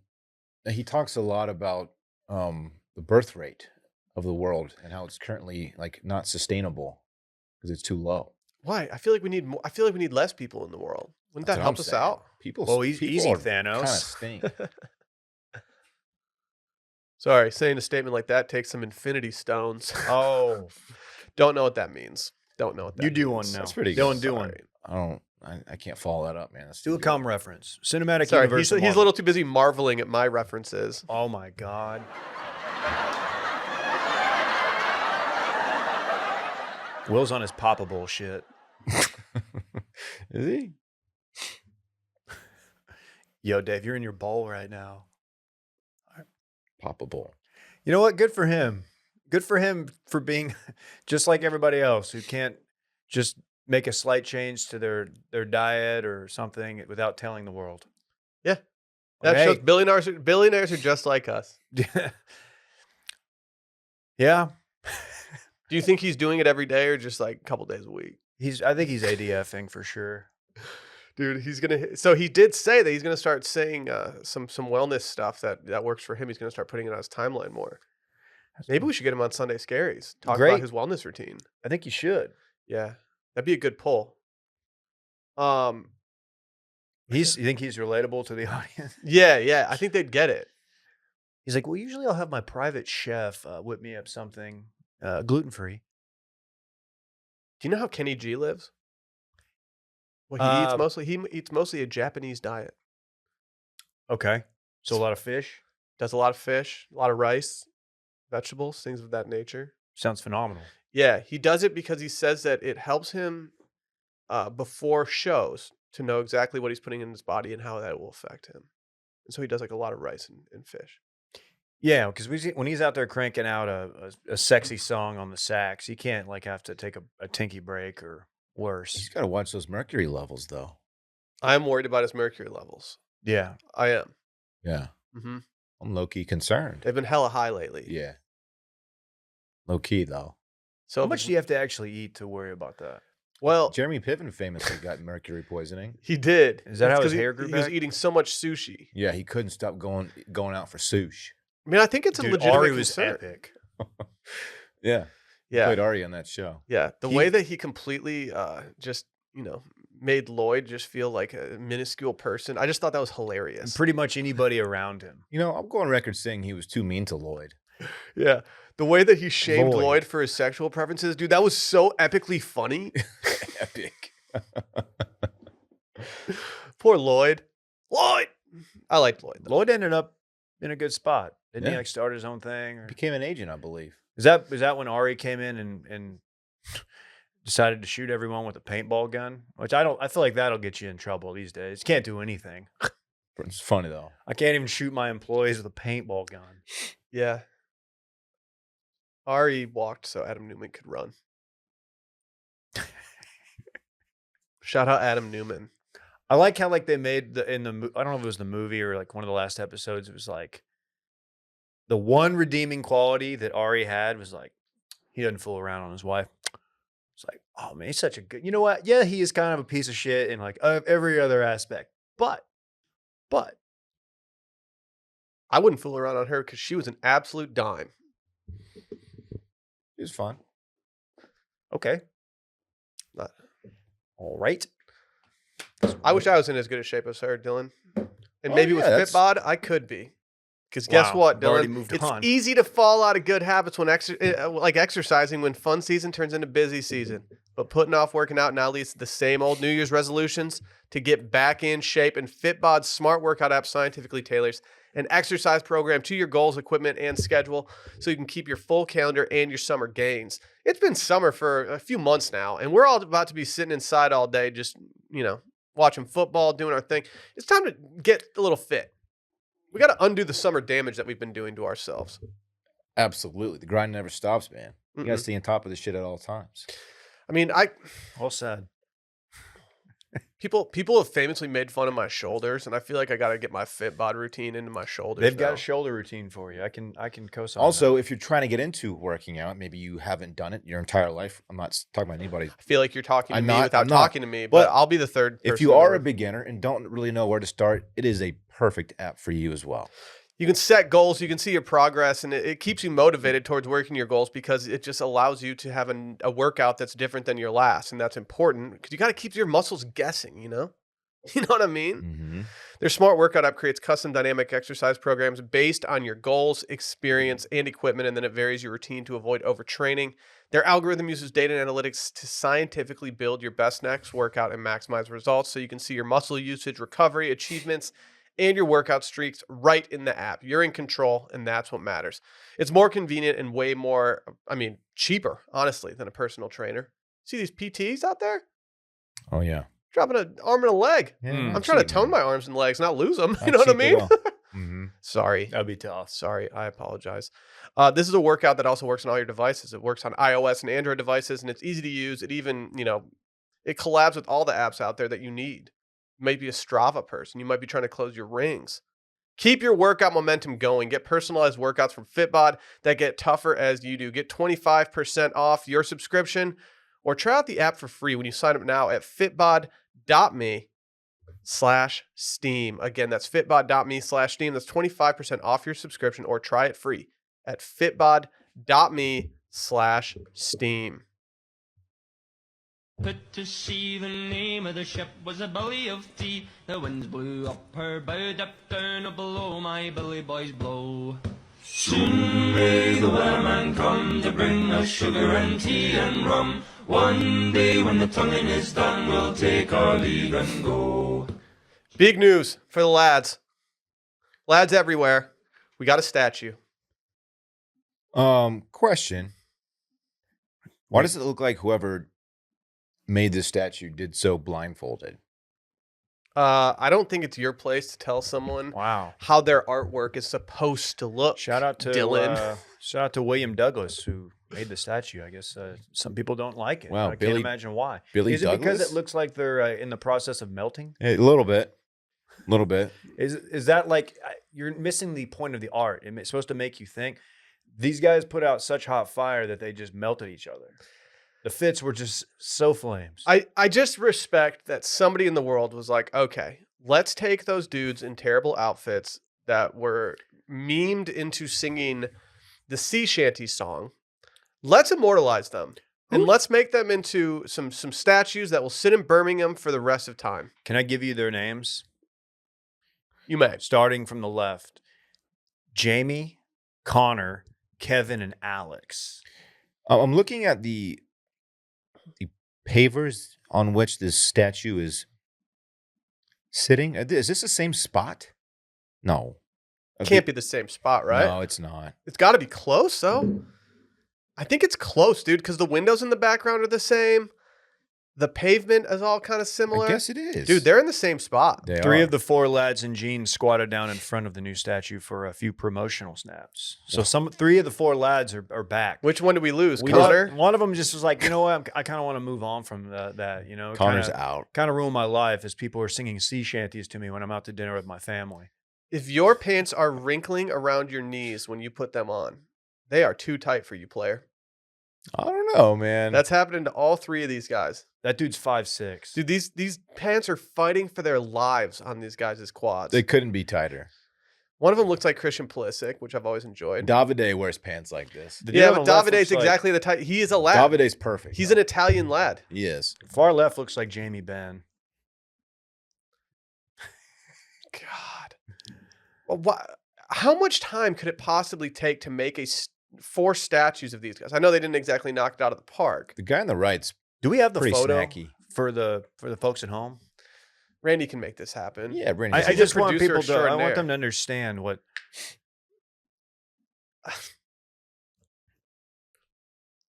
He talks a lot about the birth rate of the world and how it's currently like not sustainable because it's too low. Why? I feel like we need more. I feel like we need less people in the world. Wouldn't that That's what help I'm us saying. out? People. Well, he's people easy, are Thanos. Kind of stink. Sorry, saying a statement like that takes some infinity stones. oh, Don't know what that means. Don't know what that you means. do one now. That's pretty Dylan, good. do one. Sorry. I can't follow that up, man. That's Do too a good. cum reference. Cinematic Sorry, universe. he's of a Marvel. little too busy marveling at my references. Oh my god. Will's on his Papa bullshit. Is he? Yo, Dave, you're in your bowl right now. Papa Bowl. You know what? Good for him. Good for him for being just like everybody else who can't just make a slight change to their diet or something without telling the world. Yeah. That Hey. shows billionaires are just like us. Yeah. Do you think he's doing it every day or just like a couple days a week? I think he's ADFing for sure. Dude, so he did say that he's gonna start saying some wellness stuff that works for him. He's gonna start putting it on his timeline more. Maybe we should get him on Sunday Scaries. Talk Great. about his wellness routine. I think you should. Yeah. That'd be a good pull. You think he's relatable to the audience? Yeah. I think they'd get it. He's like, well, usually I'll have my private chef whip me up something gluten-free. Do you know how Kenny G lives? Well, he eats mostly a Japanese diet. Okay. So a lot of fish. Does a lot of fish, a lot of rice, vegetables, things of that nature. Sounds phenomenal. Yeah, he does it because he says that it helps him before shows to know exactly what he's putting in his body and how that will affect him. And so he does like a lot of rice and fish. Yeah, because when he's out there cranking out a sexy song on the sax, he can't like have to take a tinky break or worse. He's got to watch those mercury levels, though. I'm worried about his mercury levels. Yeah. I am. Yeah. Mm-hmm. I'm low-key concerned. They've been hella high lately. Yeah. Low-key, though. So how much do you have to actually eat to worry about that? Well, Jeremy Piven famously got mercury poisoning. he did. Is that how his 'cause hair grew He was back? eating so much sushi. Yeah, he couldn't stop going out for sushi. I mean, I think it's a Dude, legitimate Ari was concern. epic. Yeah. Yeah. Played Ari on that show. Yeah, the He- way that he completely just, made Lloyd just feel like a minuscule person. I just thought that was And hilarious. pretty much anybody around him. I'm going on record saying he was too mean to Lloyd. Yeah. The way that he shamed Lloyd. Lloyd for his sexual preferences, dude, that was so epically funny. Epic. Poor Lloyd. Lloyd! I liked Lloyd, though. Lloyd ended up in a good spot. Didn't he Yeah. like start his own thing? Or... Became an agent, I believe. Is that when Ari came in and decided to shoot everyone with a paintball gun? Which I feel like that'll get you in trouble these days. You can't do anything. It's funny, though. I can't even shoot my employees with a paintball gun. Yeah. Ari walked so Adam Newman could run. Shout out Adam Newman. I like how like they made I don't know if it was the movie or like one of the last episodes. It was like the one redeeming quality that Ari had was like he doesn't fool around on his wife. It's like, oh man, he's such a good. You know what? Yeah, he is kind of a piece of shit in like every other aspect. But I wouldn't fool around on her because she was an absolute dime. It was fun. okay, Not- all right. I wish I was in as good a shape as her, Dylan. And Oh, maybe yeah, with that's- FitBod, I could be. Because guess Wow, what, we've already Dylan? moved It's on. easy to fall out of good habits when like exercising when fun season turns into busy season. But putting off working out now leads to the same old New Year's resolutions to get back in shape. And FitBod's smart workout app scientifically tailors an exercise program to your goals, equipment, and schedule so you can keep your full calendar and your summer gains. It's been summer for a few months now, and we're all about to be sitting inside all day just, watching football, doing our thing. It's time to get a little fit. We got to undo the summer damage that we've been doing to ourselves. Absolutely. The grind never stops, man. You got to Mm-mm. stay on top of this shit at all times. I mean, All said. people have famously made fun of my shoulders, and I feel like I got to get my FitBod routine into my shoulders. They've got now. a shoulder routine for you. I can co-sign. Also, if you're trying to get into working out, maybe you haven't done it your entire life. I'm not talking about anybody. I feel like you're talking to I'm me not- without I'm not. talking to me, but But I'll be the third person. If you in the are a room. beginner and don't really know where to start, it is a perfect app for you as well. You can set goals, you can see your progress, and it keeps you motivated towards working your goals because it just allows you to have a workout that's different than your last. And that's important because you got to keep your muscles guessing, You know what I mean? Mm-hmm. Their smart workout app creates custom dynamic exercise programs based on your goals, experience, and equipment, and then it varies your routine to avoid overtraining. Their algorithm uses data and analytics to scientifically build your best next workout and maximize results so you can see your muscle usage, recovery, achievements, and your workout streaks right in the app. You're in control, and that's what matters. It's more convenient and way more, cheaper, honestly, than a personal trainer. See these PTs out there? Oh, yeah. Dropping an arm and a leg. Yeah, Mm. I'm trying to tone my arms and legs, not lose them. You Not know what I cheap at mean? all. Mm-hmm. Sorry. that'd be tough. Sorry. I apologize. This is a workout that also works on all your devices. It works on iOS and Android devices, and it's easy to use. It even, it collabs with all the apps out there that you need. You might be a Strava person. You might be trying to close your rings. Keep your workout momentum going. Get personalized workouts from FitBod that get tougher as you do. Get 25% off your subscription or try out the app for free when you sign up now at fitbod.me/steam. Again, that's fitbod.me/steam. That's 25% off your subscription or try it free at fitbod.me/steam. Put to sea, the name of the ship was a Billy of Tea. The winds blew up her bow, dipped down below, my Billy boys blow. Soon may the weatherman come to bring us sugar and tea and rum. One day when the tonguing is done, we'll take our leave and go. Big news for the lads. Lads everywhere. We got a statue. Question. Why does it look like whoever made this statue did so blindfolded? I don't think it's your place to tell someone Wow. how their artwork is supposed to look. Shout out to Dylan. Shout out to William Douglas who made the statue. I guess some people don't like it. Wow, I Billy- can't imagine why. Billy Is it because Douglas? it looks like they're in the process of melting? A little bit. A little bit. Is that like you're missing the point of the art? It's supposed to make you think. These guys put out such hot fire that they just melted each other. The fits were just so flames. I just respect that somebody in the world was like, okay, let's take those dudes in terrible outfits that were memed into singing the sea shanty song. Let's immortalize them. And let's make them into some statues that will sit in Birmingham for the rest of time. Can I give you their names? You may. Starting from the left. Jamie, Connor, Kevin, and Alex. I'm looking at the pavers on which this statue is sitting. Is this the same spot? No. Can't be the same spot, right? No, it's not. It's got to be close, though. I think it's close, dude, because the windows in the background are the same. The pavement is all kind of similar. I guess it is. Dude, they're in the same spot. They Three are. of the four lads in jeans squatted down in front of the new statue for a few promotional snaps. So three of the four lads are back. Which one did we lose? We Connor? got- one of them just was like, you know what? I kind of want to move on from that. You know, Connor's out. Kind of ruined my life as people are singing sea shanties to me when I'm out to dinner with my family. If your pants are wrinkling around your knees when you put them on, they are too tight for you, player. I don't know, man. That's happening to all three of these guys. That dude's 5'6". Dude, these pants are fighting for their lives on these guys' quads. They couldn't be tighter. One of them looks like Christian Pulisic, which I've always enjoyed. Davide wears pants like this. The dude Yeah, on but the left Davide's looks like- exactly the type. He is a lad. Davide's perfect. He's though. an Italian lad. He is. Far left looks like Jamie Benn. God. Well, how much time could it possibly take to make 4 statues of these guys? I know they didn't exactly knock it out of the park. The guy on the right's Do we have the pretty photo snacky. for the folks at home? Randy can make this happen. Yeah, Brandon. I He's a just want producer people to. I extraordinaire. want them to understand what.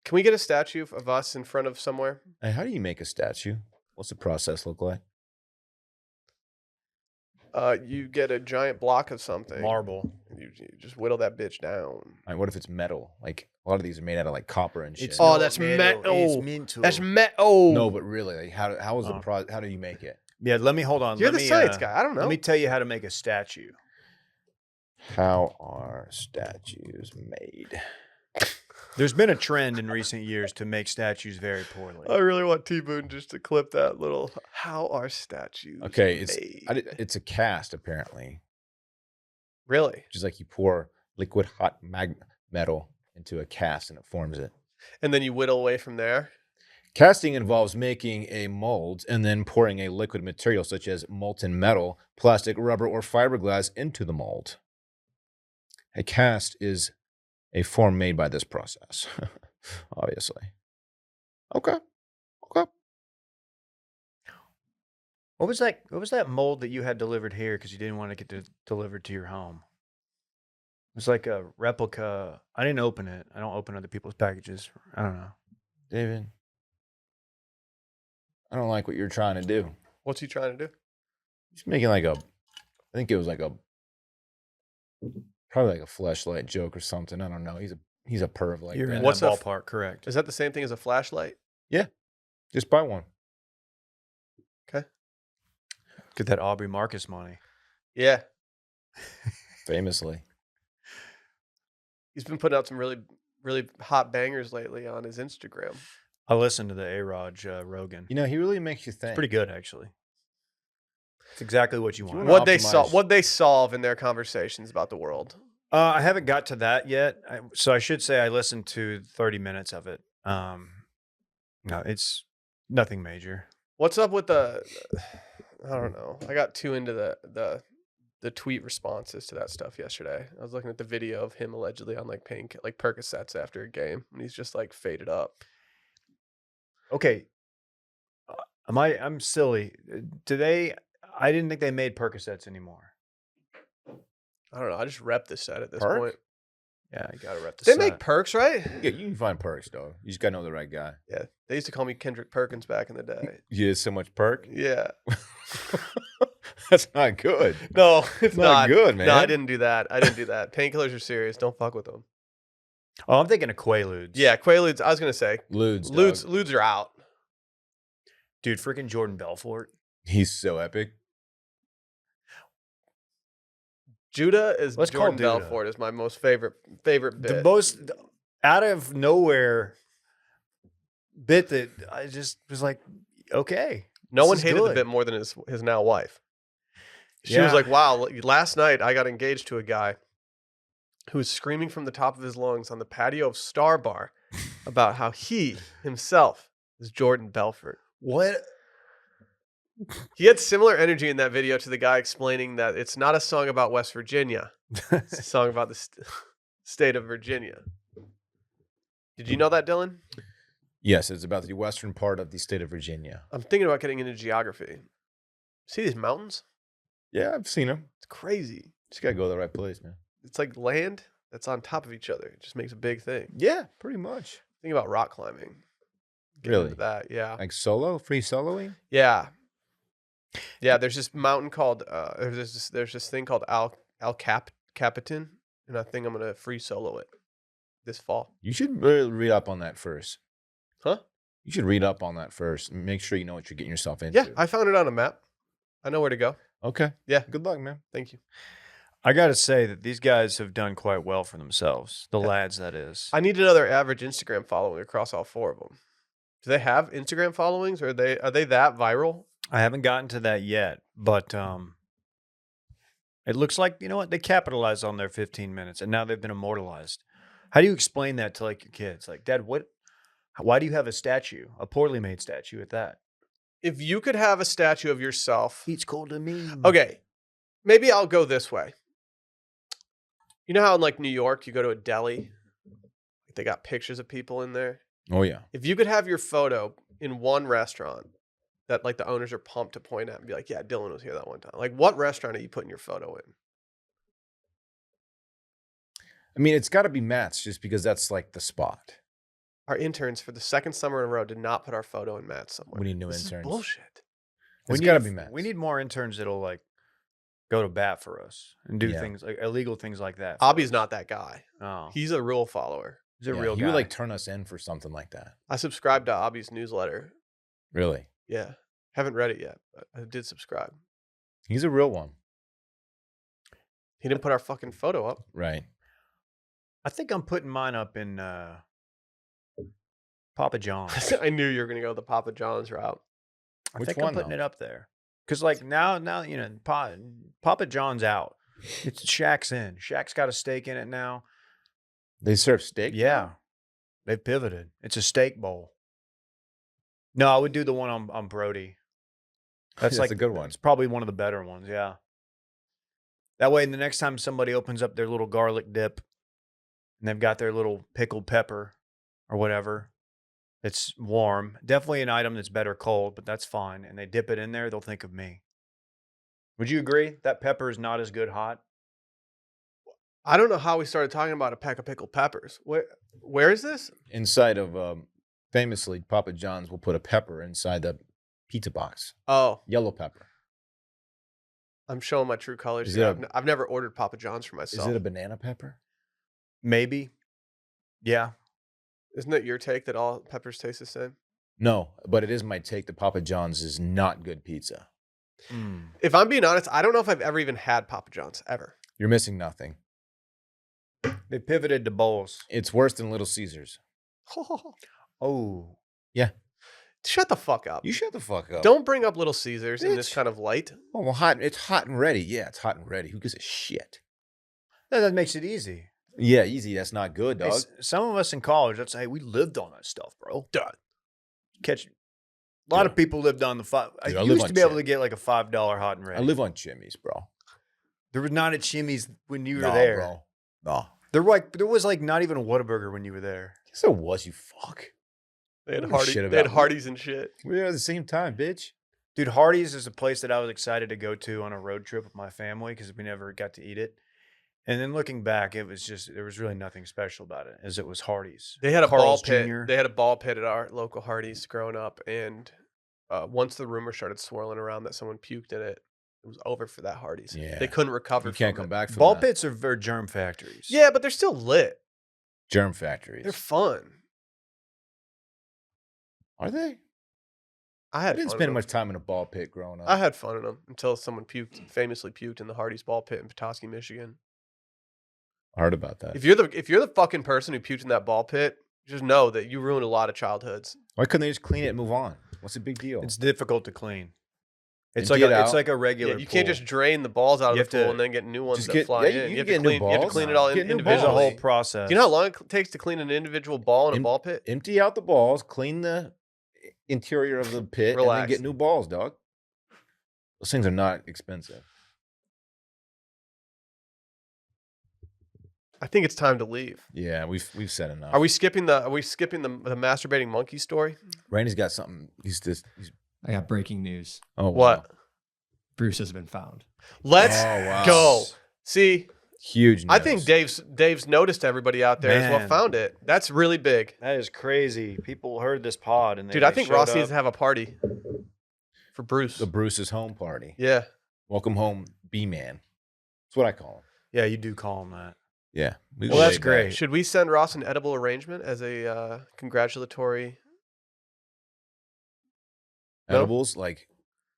Can we get a statue of us in front of somewhere? Hey, how do you make a statue? What's the process look like? You get a giant block of something. Marble. You just whittle that bitch down. All right, what if it's metal? Like a lot of these are made out of like copper and shit. Oh, that's metal. It's mental. That's metal. No, but really, like, how is the Oh. how do you make it? Yeah, let me hold on. You're let the me, science guy. I don't know. Let me tell you how to make a statue. How are statues made? There's been a trend in recent years to make statues very poorly. I really want T-Boone just to clip that little. How are statues? Okay, made? it's a cast apparently. Really, Just like you pour liquid hot metal into a cast and it forms it. and then you whittle away from there. Casting involves making a mold and then pouring a liquid material such as molten metal, plastic, rubber, or fiberglass into the mold. A cast is a form made by this process, obviously. Okay. What was that mold that you had delivered here because you didn't want to get delivered to your home? It was like a replica. I didn't open it. I don't open other people's packages. I don't know. David, I don't like what you're trying to do. What's he trying to do? He's making like I think it was like probably like a fleshlight joke or something. I don't know. He's a perv like You're that. in What's that a ballpark, correct? Is that the same thing as a flashlight? Just buy one. Get that Aubrey Marcus money. Yeah, Famously. he's been putting out some really, really hot bangers lately on his Instagram. I listened to the A-Raj Rogan. You know, he really makes you think. It's pretty good, actually. It's exactly what you want. wanna optimize- What they solve in their conversations about the world. I haven't got to that yet, so I should say I listened to 30 minutes of it. No, it's Nothing major. What's up with the? I don't know. I got too into the tweet responses to that stuff yesterday. I was looking at the video of him allegedly on like Percocets after a game, and he's just like faded up. Okay. I'm silly. Today, I didn't think they made Percocets anymore. I don't know. I just rep the set at this Perk? point. Yeah, you gotta rep the They set. make perks, right? Yeah, you can find perks, dog. You just gotta know the right guy. Yeah. They used to call me Kendrick Perkins back in the day. You did so much perk. Yeah. That's not good. No, it's Not good, man. No, I didn't do that. Painkillers are serious. Don't fuck with them. Oh, I'm thinking of Quaaludes. Yeah, Quaaludes. I was gonna say Ludes, dog. Ludes are out. Dude, freaking Jordan Belfort. He's so epic. Judah is Let's call Jordan Judah. Belfort is my most favorite bit. The most out of nowhere bit that I just was like, okay. No this one is hated the good. bit more than his now wife. She Yeah. was like, "Wow, last night I got engaged to a guy who was screaming from the top of his lungs on the patio of Star Bar about how he himself is Jordan Belfort." What? He had similar energy in that video to the guy explaining that it's not a song about West Virginia. It's a song about the state of Virginia. Did you know that, Dylan? Yes, it's about the western part of the state of Virginia. I'm thinking about getting into geography. See these mountains? Yeah, I've seen him. It's crazy. Just gotta go to the right place, man. It's like land that's on top of each other. It just makes a big thing. Yeah, pretty much. Think about rock climbing. Get Really? into that, yeah. Like free soloing. Yeah. Yeah, there's this mountain called there's this thing called Al Capitan, and I think I'm gonna free solo it this fall. You should really read up on that first. Huh? You should read up on that first and make sure you know what you're getting yourself into. Yeah, I found it on a map. I know where to go. Okay. Yeah. Good luck, man. Thank you. I got to say that these guys have done quite well for themselves. The Yeah. lads, that is. I need another average Instagram following across all four of them. Do they have Instagram followings, or are they that viral? I haven't gotten to that yet, but it looks like, you know what, they capitalized on their 15 minutes and now they've been immortalized. How do you explain that to like your kids? Like, Dad, why do you have a statue, a poorly made statue at that? If you could have a statue of yourself, He's cool to me. okay, maybe I'll go this way. You know how in like New York, you go to a deli, they got pictures of people in there. Oh yeah. If you could have your photo in one restaurant that like the owners are pumped to point at and be like, yeah, Dylan was here that one time. Like, what restaurant are you putting your photo in? I mean, it's got to be Matt's just because that's like the spot. Our interns for the second summer in a row did not put our photo in Matt's somewhere. We need new This is interns. bullshit. It's got to be Matt's. We need more interns that'll like go to bat for us and do Yeah. things like illegal things like that. for Abby's us. not that guy. Oh, He's a rule follower. he's a Yeah, real he guy. would like turn us in for something like that. I subscribed to Abby's newsletter. Really. Yeah. Haven't read it yet, but I did subscribe. He's a real one. He didn't put our fucking photo up. Right. I think I'm putting mine up in Papa John's. I knew you were going to go the Papa John's route. I Which think one, I'm putting though? it up there because like now you know Papa John's out. It's Shaq's in. Shaq's got a steak in it now. They serve steak? Yeah, they've pivoted. It's a steak bowl. No, I would do the one on Brody. That's That's like a good one. It's probably one of the better ones. Yeah. That way, the next time somebody opens up their little garlic dip, and they've got their little pickled pepper or whatever, it's warm. Definitely an item that's better cold, but that's fine. And they dip it in there, they'll think of me. Would you agree that pepper is not as good hot? I don't know how we started talking about a pack of pickled peppers. Where is this? Inside of, famously, Papa John's will put a pepper inside the pizza box. Oh, Yellow pepper. I'm showing my true colors. Is here. it I've never ordered Papa John's for myself. Is it a banana pepper? Maybe. Yeah. Isn't it your take that all peppers taste the same? No, but it is my take that Papa John's is not good pizza. If I'm being honest, I don't know if I've ever even had Papa John's ever. You're missing nothing. They pivoted to bowls. It's worse than Little Caesars. Oh. Shut the fuck up. You shut the fuck up. Don't bring up Little Caesars in this Bitch. kind of light. Oh, well, hot. It's hot and ready. Yeah, it's hot and ready. Who gives a shit? That makes it easy. Yeah, easy. That's not good, Hey, dog. some of us in college, that's hey, we lived on that stuff, bro. Done. Catch A lot of people lived on the five. Dude, I I live used on to be able Chim. to get like a $5 hot and ready. I live on Chimneys, bro. There was not a Chimmy's when you were Nah, there. bro. Nah. There was like not even a Whataburger when you were there. Yes, there was, you fuck. They had Don't give a shit They had about me. Hardee's and shit. We were there at the same time, bitch. Dude, Hardee's is a place that I was excited to go to on a road trip with my family because we never got to eat it. And then looking back, it was just there was really nothing special about it, as it was Hardee's. They had a Carl's ball pit. Jr.. They had a ball pit at our local Hardee's growing up, and once the rumor started swirling around that someone puked in it, it was over for that Hardee's. Yeah. They couldn't recover. You can't from come it. back from Ball that. pits are very germ factories. Yeah, but they're still lit. Germ factories. They're fun. Are they? I I had didn't fun spend in much them. time in a ball pit growing up. I had fun in them until someone famously puked in the Hardee's ball pit in Petoskey, Michigan. I heard about that. If you're the fucking person who puked in that ball pit, just know that you ruined a lot of childhoods. Why couldn't they just clean it and move on? What's the big deal? It's difficult to clean. It's Empty like it it's out. like a Yeah, regular. you can't pool. just drain the balls out of You the have pool to and then get new ones just that get- fly yeah, in. you You have can to get new clean. You have to balls. clean it all Get new individually. There's a whole balls. process. Do you know how long it takes to clean an individual ball in a Em- ball pit? Empty out the balls, clean the interior of the pit, and then Relax. get new balls, dog. Those things are not expensive. I think it's time to leave. Yeah, we've said enough. Are we skipping the masturbating monkey story? Randy's got something. He's I got breaking news. oh What? wow. Bruce has been found. Let's Oh, wow. go. See, Huge news. I think Dave's noticed everybody out there is what Man. found it. That's really big. That is crazy. People heard this pod and Dude, I think Ross needs to have a party for Bruce. the Bruce's home party. Yeah. Welcome home, B-Man. That's what I call him. Yeah, you do call him that. Yeah. We Well, go that's way great. back. Should we send Ross an edible arrangement as a congratulatory? No? Edibles like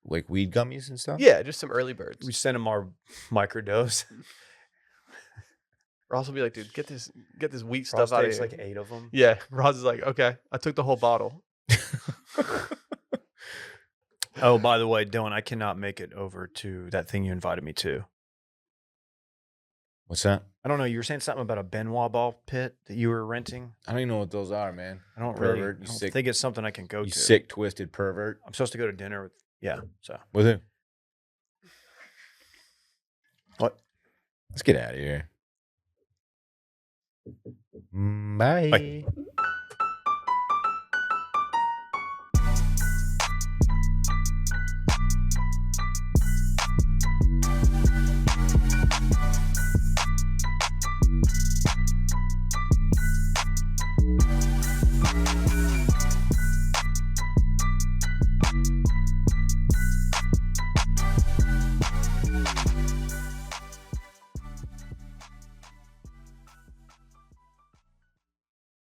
weed gummies and stuff. Yeah, just some early birds. We send him our microdose. Ross will be like, dude, get this wheat Ross stuff out of takes here. like 8 of them. Yeah, Ross is like, okay, I took the whole bottle. Oh, by the way, Dylan, I cannot make it over to that thing you invited me to. What's that? I don't know. You were saying something about a Benoit ball pit that you were renting. I don't even know what those are, man. I don't Pervert, really you I don't sick- think it's something I can go You to. sick, twisted pervert. I'm supposed to go to dinner with. Yeah. So With who? what? Let's get out of here. Bye. Bye.